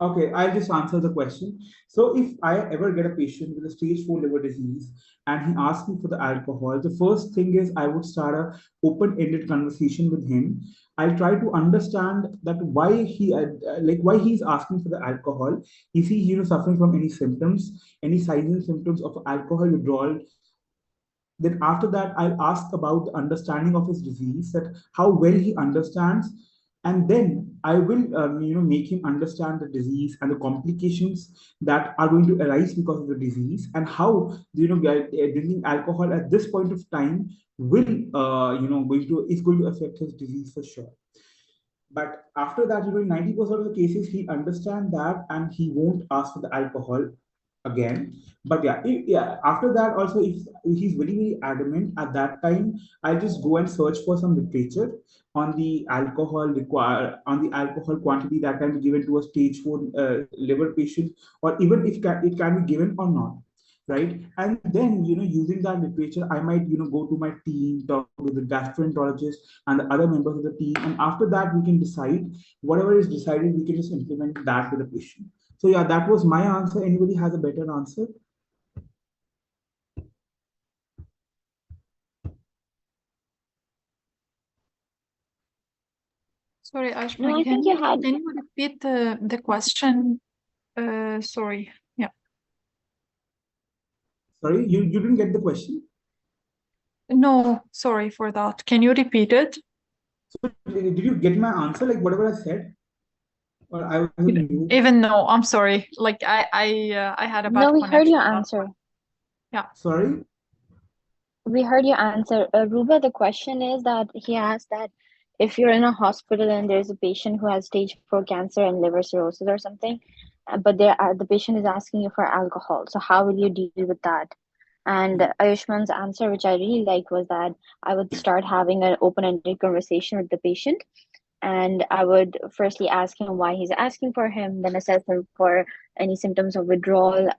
Okay, I'll just answer the question. So if I ever get a patient with a stage 4 liver disease and he asks me for the alcohol, the first thing is I would start a open-ended conversation with him. I'll try to understand that why why he's asking for the alcohol. Is he suffering from any symptoms, any signs and symptoms of alcohol withdrawal? Then after that, I'll ask about the understanding of his disease, that how well he understands, and then I will make him understand the disease and the complications that are going to arise because of the disease, and how drinking alcohol at this point of time will going to affect his disease for sure. But after that, 90% of the cases he understand that and he won't ask for the alcohol again. But after that also, if he's very, very adamant, at that time I'll just go and search for some literature on the alcohol quantity that can be given to a stage 4 liver patient, or even if it can be given or not, right? And then using that literature, I might go to my team, talk with the gastroenterologist and the other members of the team, and after that we can decide whatever is decided. We can just implement that with the patient. So yeah, that was my answer. Anybody has a better answer? Sorry, Ashma, No, I think you had. can you repeat the question? Sorry. Yeah. Sorry, you didn't get the question? No, sorry for that. Can you repeat it? So did you get my answer, like whatever I said? Or I was mute? Even no, I'm sorry. Like I had a bad No, we heard connection. your answer. Yeah. Sorry? We heard your answer. Ruba, the question is that he asked that if you're in a hospital and there's a patient who has stage 4 cancer and liver cirrhosis or something, but the patient is asking you for alcohol. So how will you deal with that? And Ayushman's answer, which I really liked, was that I would start having an open-ended conversation with the patient. And I would firstly ask him why he's asking for him, then assess him for any symptoms of withdrawal,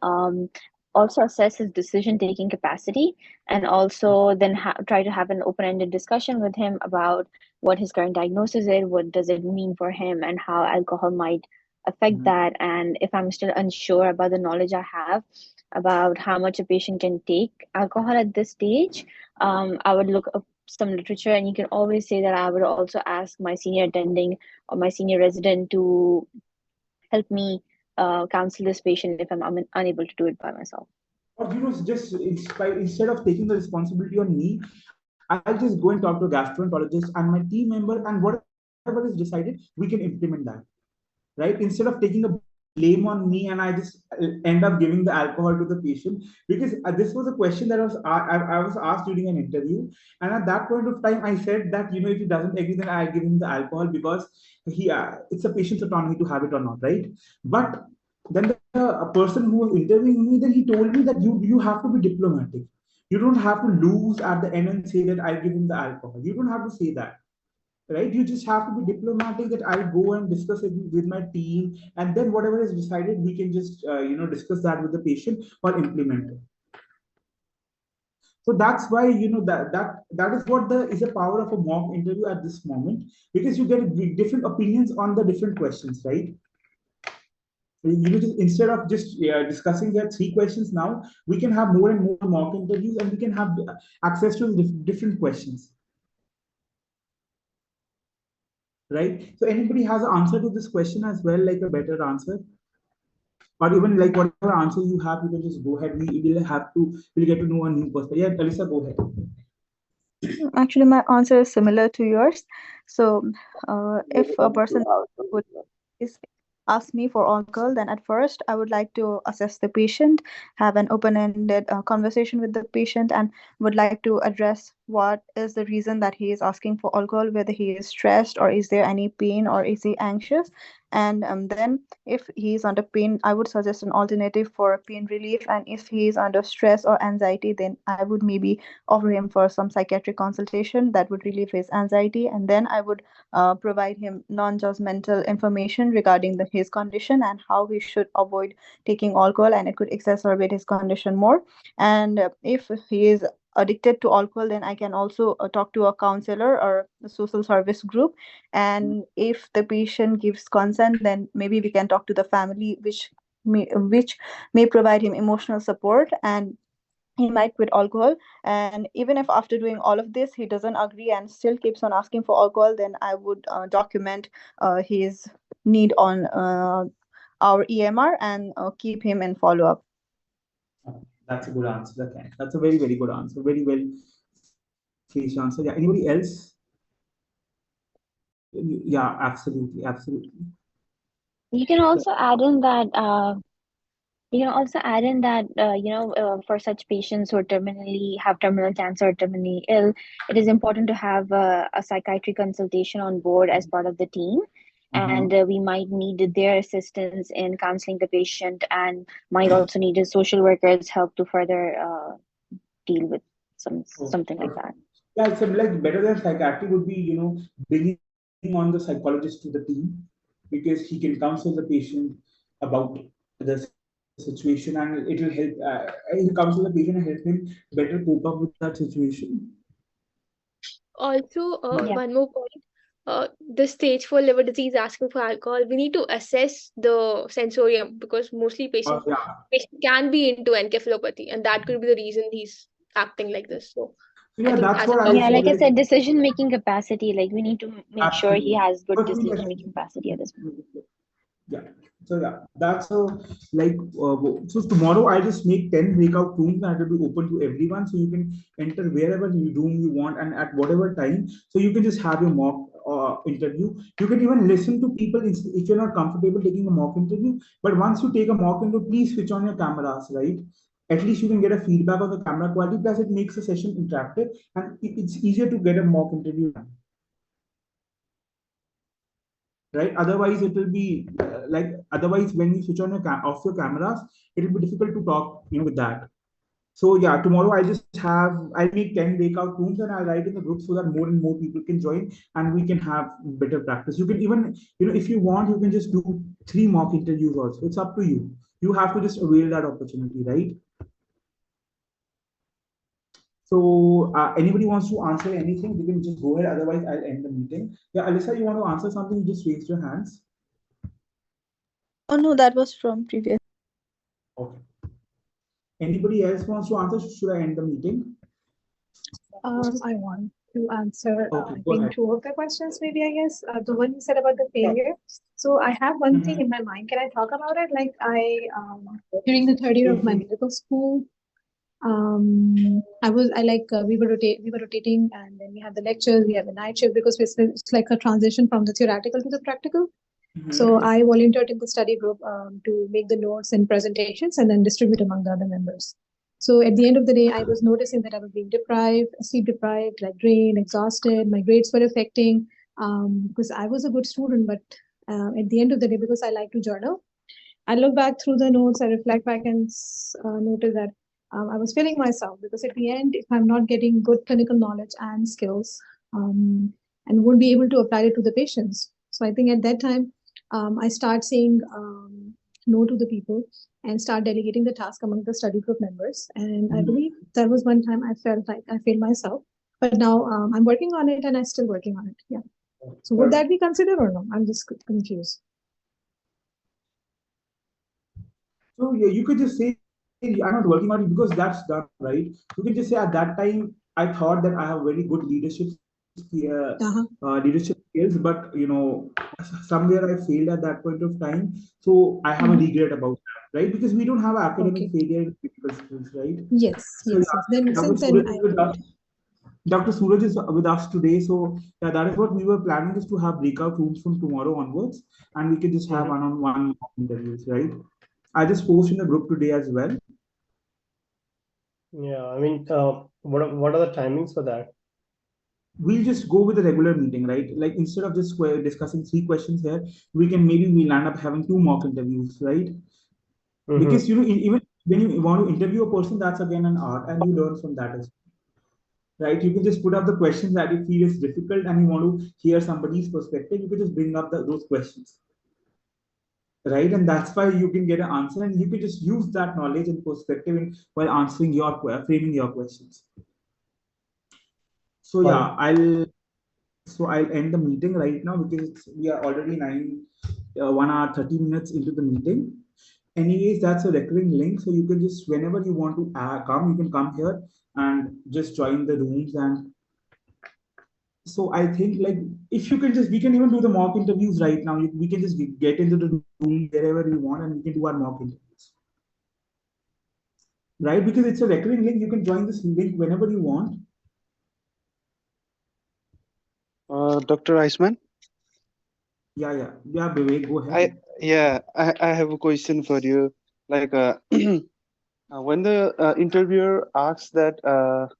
also assess his decision-taking capacity, and also then try to have an open-ended discussion with him about what his current diagnosis is, what does it mean for him, and how alcohol might affect that. And if I'm still unsure about the knowledge I have about how much a patient can take alcohol at this stage, I would look up some literature, and you can always say that I would also ask my senior attending or my senior resident to help me counsel this patient if I'm unable to do it by myself. Or just instead of taking the responsibility on me, I'll just go and talk to a gastroenterologist and my team member, and whatever is decided, we can implement that, right? Instead of taking the blame on me and I just end up giving the alcohol to the patient. Because this was a question that I was asked during an interview, and at that point of time I said that if he doesn't agree, then I'll give him the alcohol, because it's a patient's autonomy to have it or not, right? But then a person who was interviewing me, then he told me that you have to be diplomatic. You don't have to lose at the end and say that I'll give him the alcohol. You don't have to say that, right? You just have to be diplomatic, that I'll go and discuss it with my team, and then whatever is decided, we can just discuss that with the patient or implement it. So that's why that is what is the power of a mock interview at this moment, because you get different opinions on the different questions, right? Just instead of just discussing that 3 questions, now we can have more and more mock interviews, and we can have access to different questions, right? So anybody has an answer to this question as well, like a better answer, or even like whatever answer you have, you can just go ahead. We'll get to know a new person. Yeah, Alisa, go ahead. Actually, my answer is similar to yours. So, if a person would is asks me for alcohol, then at first I would like to assess the patient, have an open-ended conversation with the patient, and would like to address what is the reason that he is asking for alcohol, whether he is stressed or is there any pain or is he anxious. And then if he is under pain, I would suggest an alternative for pain relief, and if he is under stress or anxiety, then I would maybe offer him for some psychiatric consultation that would relieve his anxiety. And then I would provide him non-judgmental information regarding his condition and how he should avoid taking alcohol, and it could exacerbate his condition more. And if he is addicted to alcohol, then I can also talk to a counselor or a social service group. And if the patient gives consent, then maybe we can talk to the family, which may provide him emotional support, and he might quit alcohol. And even if after doing all of this he doesn't agree and still keeps on asking for alcohol, then I would document his need on our EMR and keep him in follow-up. That's a good answer. Okay. That's a very, very good answer. Very well phrased answer. Yeah. Anybody else? Yeah, absolutely. Absolutely. You can also add in that for such patients who are have terminal cancer or terminally ill, it is important to have a psychiatry consultation on board as part of the team. And we might need their assistance in counseling the patient, and might also need a social worker's help to further deal with something like that. Yeah, it's like better than psychiatry would be, bringing on the psychologist to the team, because he can counsel the patient about the situation, and it will help. He'll counsel the patient and help him better cope up with that situation. Also, one more point. The stage 4 liver disease asking for alcohol, we need to assess the sensorium, because mostly patient can be into encephalopathy, and that could be the reason he's acting like this. So Yeah, I think that's what I like I said, decision-making capacity, like we need to make sure he Absolutely. has good decision-making capacity at this point. Yeah. So yeah, that's so tomorrow I just make 10 breakout rooms that will be open to everyone. So you can enter wherever room you want and at whatever time. So you can just have your mock interview. You can even listen to people if you're not comfortable taking a mock interview. But once you take a mock interview, please switch on your cameras, right? At least you can get a feedback of the camera quality. Plus, it makes the session interactive, and it's easier to get a mock interview. Right, otherwise it will be otherwise when you switch on your off your cameras, it will be difficult to talk with that. So yeah, tomorrow I'll make 10 breakout rooms and I'll write in the group so that more and more people can join and we can have better practice. You can even if you want, you can just do 3 mock interviews also. It's up to you. You have to just avail that opportunity, right? So anybody wants to answer anything, you can just go ahead. Otherwise, I'll end the meeting. Yeah, Alyssa, you want to answer something? Just raise your hands. Oh no, that was from previous. Okay. Anybody else wants to answer? Should I end the meeting? I want to answer, Okay, I go think, ahead. 2 of the questions, maybe, I guess. The one you said about the failure. So I have one thing in my mind. Can I talk about it? Like during the 3rd year of my medical school, we were rotating, and then we have the lectures, we have the night shift, because it's like a transition from the theoretical to the practical. So I volunteered in the study group to make the notes and presentations and then distribute among the other members. So at the end of the day, I was noticing that I was being deprived, sleep deprived, like drained, exhausted. My grades were affecting because I was a good student, but at the end of the day, because I like to journal, I look back through the notes, I reflect back and notice that I was failing myself, because at the end, if I'm not getting good clinical knowledge and skills, and won't be able to apply it to the patients. So I think at that time, I start saying no to the people and start delegating the task among the study group members. And I believe that was one time I felt like I failed myself. But now I'm working on it, and I'm still working on it. Yeah. So would that be considered or no? I'm just confused. So yeah, you could just say, I'm not working on it, because that's done, right? You can just say at that time, I thought that I have very good leadership skills, but somewhere I failed at that point of time. So I have a regret about that, right? Because we don't have academic failure in critical skills, right? Yes, So yes, yes. Then since then, Dr. Suraj is with us today, so yeah, that is what we were planning, is to have breakout rooms from tomorrow onwards, and we can just have one-on-one interviews, right? I just post in the group today as well. Yeah, I mean, what are the timings for that? We'll just go with the regular meeting, right? Like instead of just discussing 3 questions here, we'll end up having 2 mock interviews, right? Because even when you want to interview a person, that's again an art, and you learn from that as well, right? You can just put up the questions that you feel is difficult and you want to hear somebody's perspective. You can just bring up those questions, right? And that's why you can get an answer, and you can just use that knowledge and perspective while answering framing your questions. So yeah, I'll end the meeting right now, because we are already 1 hour 30 minutes into the meeting. Anyways, that's a recurring link, so you can just, whenever you want to come, you can come here and just join the rooms. And so I think, like, if you can just, we can even do the mock interviews right now. We can just get into the room wherever we want, and we can do our mock interviews, right? Because it's a recurring link. You can join this link whenever you want. Dr. Iceman? Yeah, Vivek, go ahead. I have a question for you. Like, when the interviewer asks that,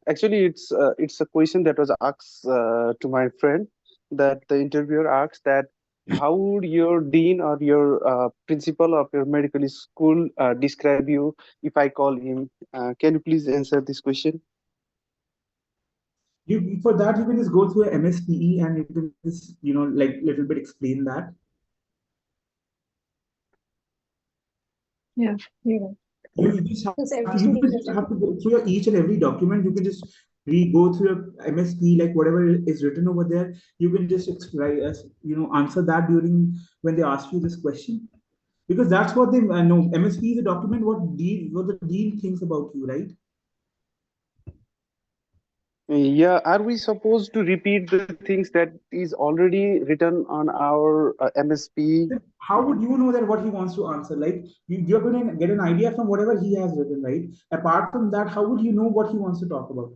actually it's a question that was asked to my friend, that the interviewer asked that, how would your dean or your principal of your medical school describe you if I call him? Can you please answer this question? For that, you can just go through a MSPE and you can just, like, little bit explain that. Yeah, you're right. You just have to go through each and every document. You can just go through your MSP, like whatever is written over there. You can just explain, answer that during when they ask you this question, because that's what they know. MSP is a document what the dean thinks about you, right? Yeah, are we supposed to repeat the things that is already written on our MSP? How would you know that what he wants to answer? Like, you're going to get an idea from whatever he has written, right? Apart from that, how would you know what he wants to talk about?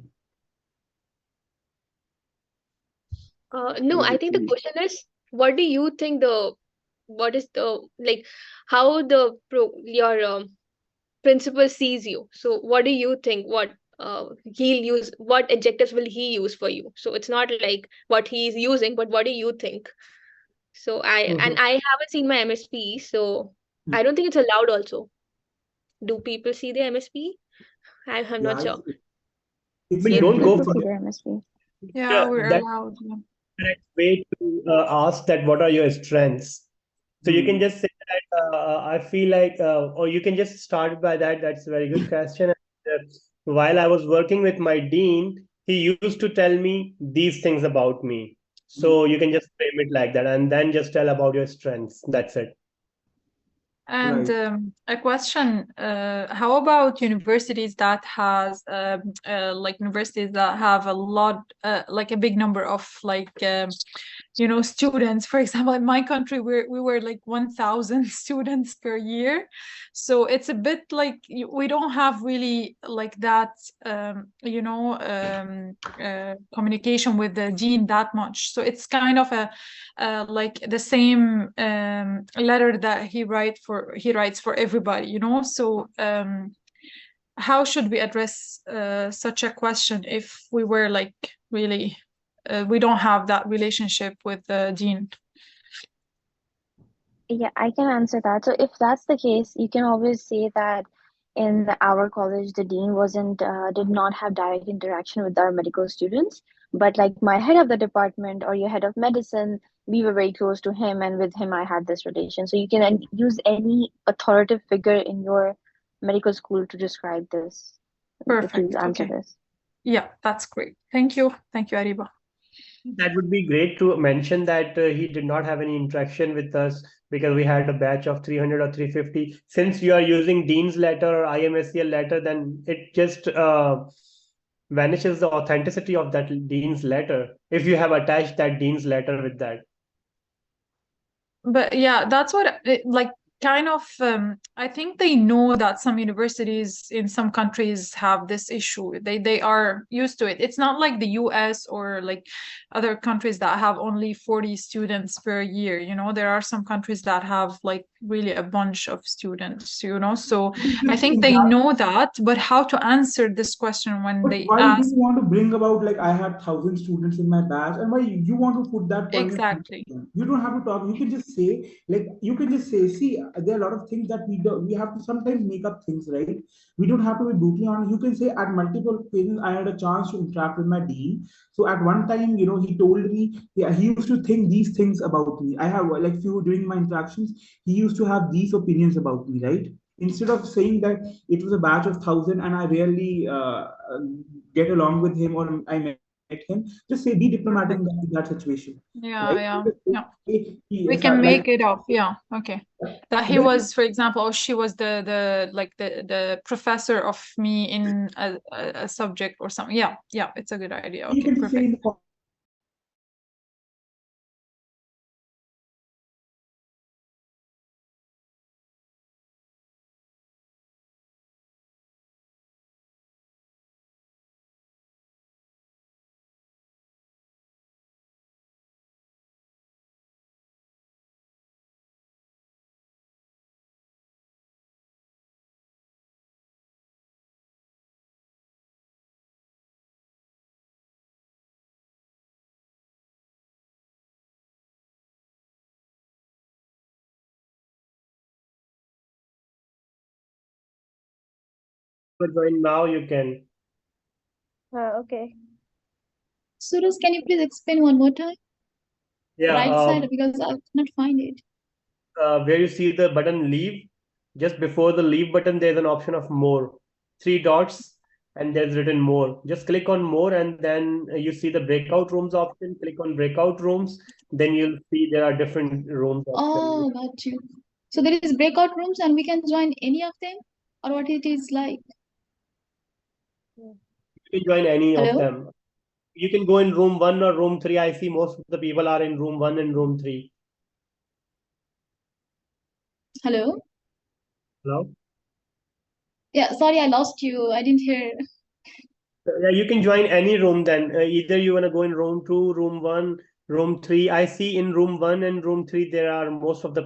No, I think the question is, what do you think what is like, how your principal sees you? So what do you think? He'll use, what adjectives will he use for you? So it's not like what he's using, but what do you think? So and I haven't seen my MSP, so I don't think it's allowed also. Do people see the MSP? I'm not sure. But don't go for Yeah, we're that allowed. correct way to ask that what are your strengths. So you can just say that I feel like, or you can just start by that. That's a very good question. While I was working with my dean, he used to tell me these things about me. So you can just frame it like that, and then just tell about your strengths. That's it. And a question, how about universities that universities that have a lot, like a big number of students? For example, in my country, we were like 1,000 students per year. So it's a bit like we don't have really like that, communication with the dean that much. So it's kind of like the same letter that he writes for everybody, So how should we address such a question if we were like really we don't have that relationship with the dean? Yeah, I can answer that. So if that's the case, you can always say that in our college, the dean did not have direct interaction with our medical students, but like my head of the department or your head of medicine, we were very close to him, and with him I had this relation. So you can use any authoritative figure in your medical school to describe this, Perfect. to answer Okay. this. Yeah, that's great. Thank you, Ariba. That would be great to mention that he did not have any interaction with us because we had a batch of 300 or 350. Since you are using Dean's letter or IMSCL letter, then it just vanishes the authenticity of that Dean's letter if you have attached that Dean's letter with that. But yeah, that's what like kind of I think they know that some universities in some countries have this issue. They are used to it. It's not like the US or like other countries that have only 40 students per year. You know, there are some countries that have like really a bunch of students, you know. So I think they know that, but how to answer this question when But they why do ask. you want to bring about like I had 1,000 students in my batch, and why you want to put that point? Exactly. You don't have to talk. You can just say like you can just say, see, there are a lot of things that we have to sometimes make up things, right? We don't have to be brutally honest. You can say at multiple occasions I had a chance to interact with my dean. So at one time, you know, he told me, yeah, he used to think these things about me. I have like few during my interactions, he used to have these opinions about me, right? Instead of saying that it was a batch of 1,000 and I rarely get along with him or I met him, just say be diplomatic in that situation. Yeah, Right? yeah, yeah. He We is can make like it up. Yeah, okay. That he was, for example, or she was the professor of me in a subject or something. Yeah, yeah, it's a good idea. you Okay, can say in perfect. the Join now, you can. Okay. Suraj, can you please explain one more time? Yeah, Right side, because I cannot find it. Where you see the button leave, just before the leave button, there's an option of more. 3 dots, and there's written more. Just click on more, and then you see the breakout rooms option. Click on breakout rooms, then you'll see there are different rooms options. Oh, got you. So there is breakout rooms and we can join any of them, or what it is like? You can join any of Hello? them. You can go in room 1 or room 3. I see most of the people are in room 1 and room 3. Hello? Hello? Yeah, sorry, I lost you. I didn't hear. Yeah, you can join any room then. Either you want to go in room 2, room 1, room 3. I see in room 1 and room 3 there are most of the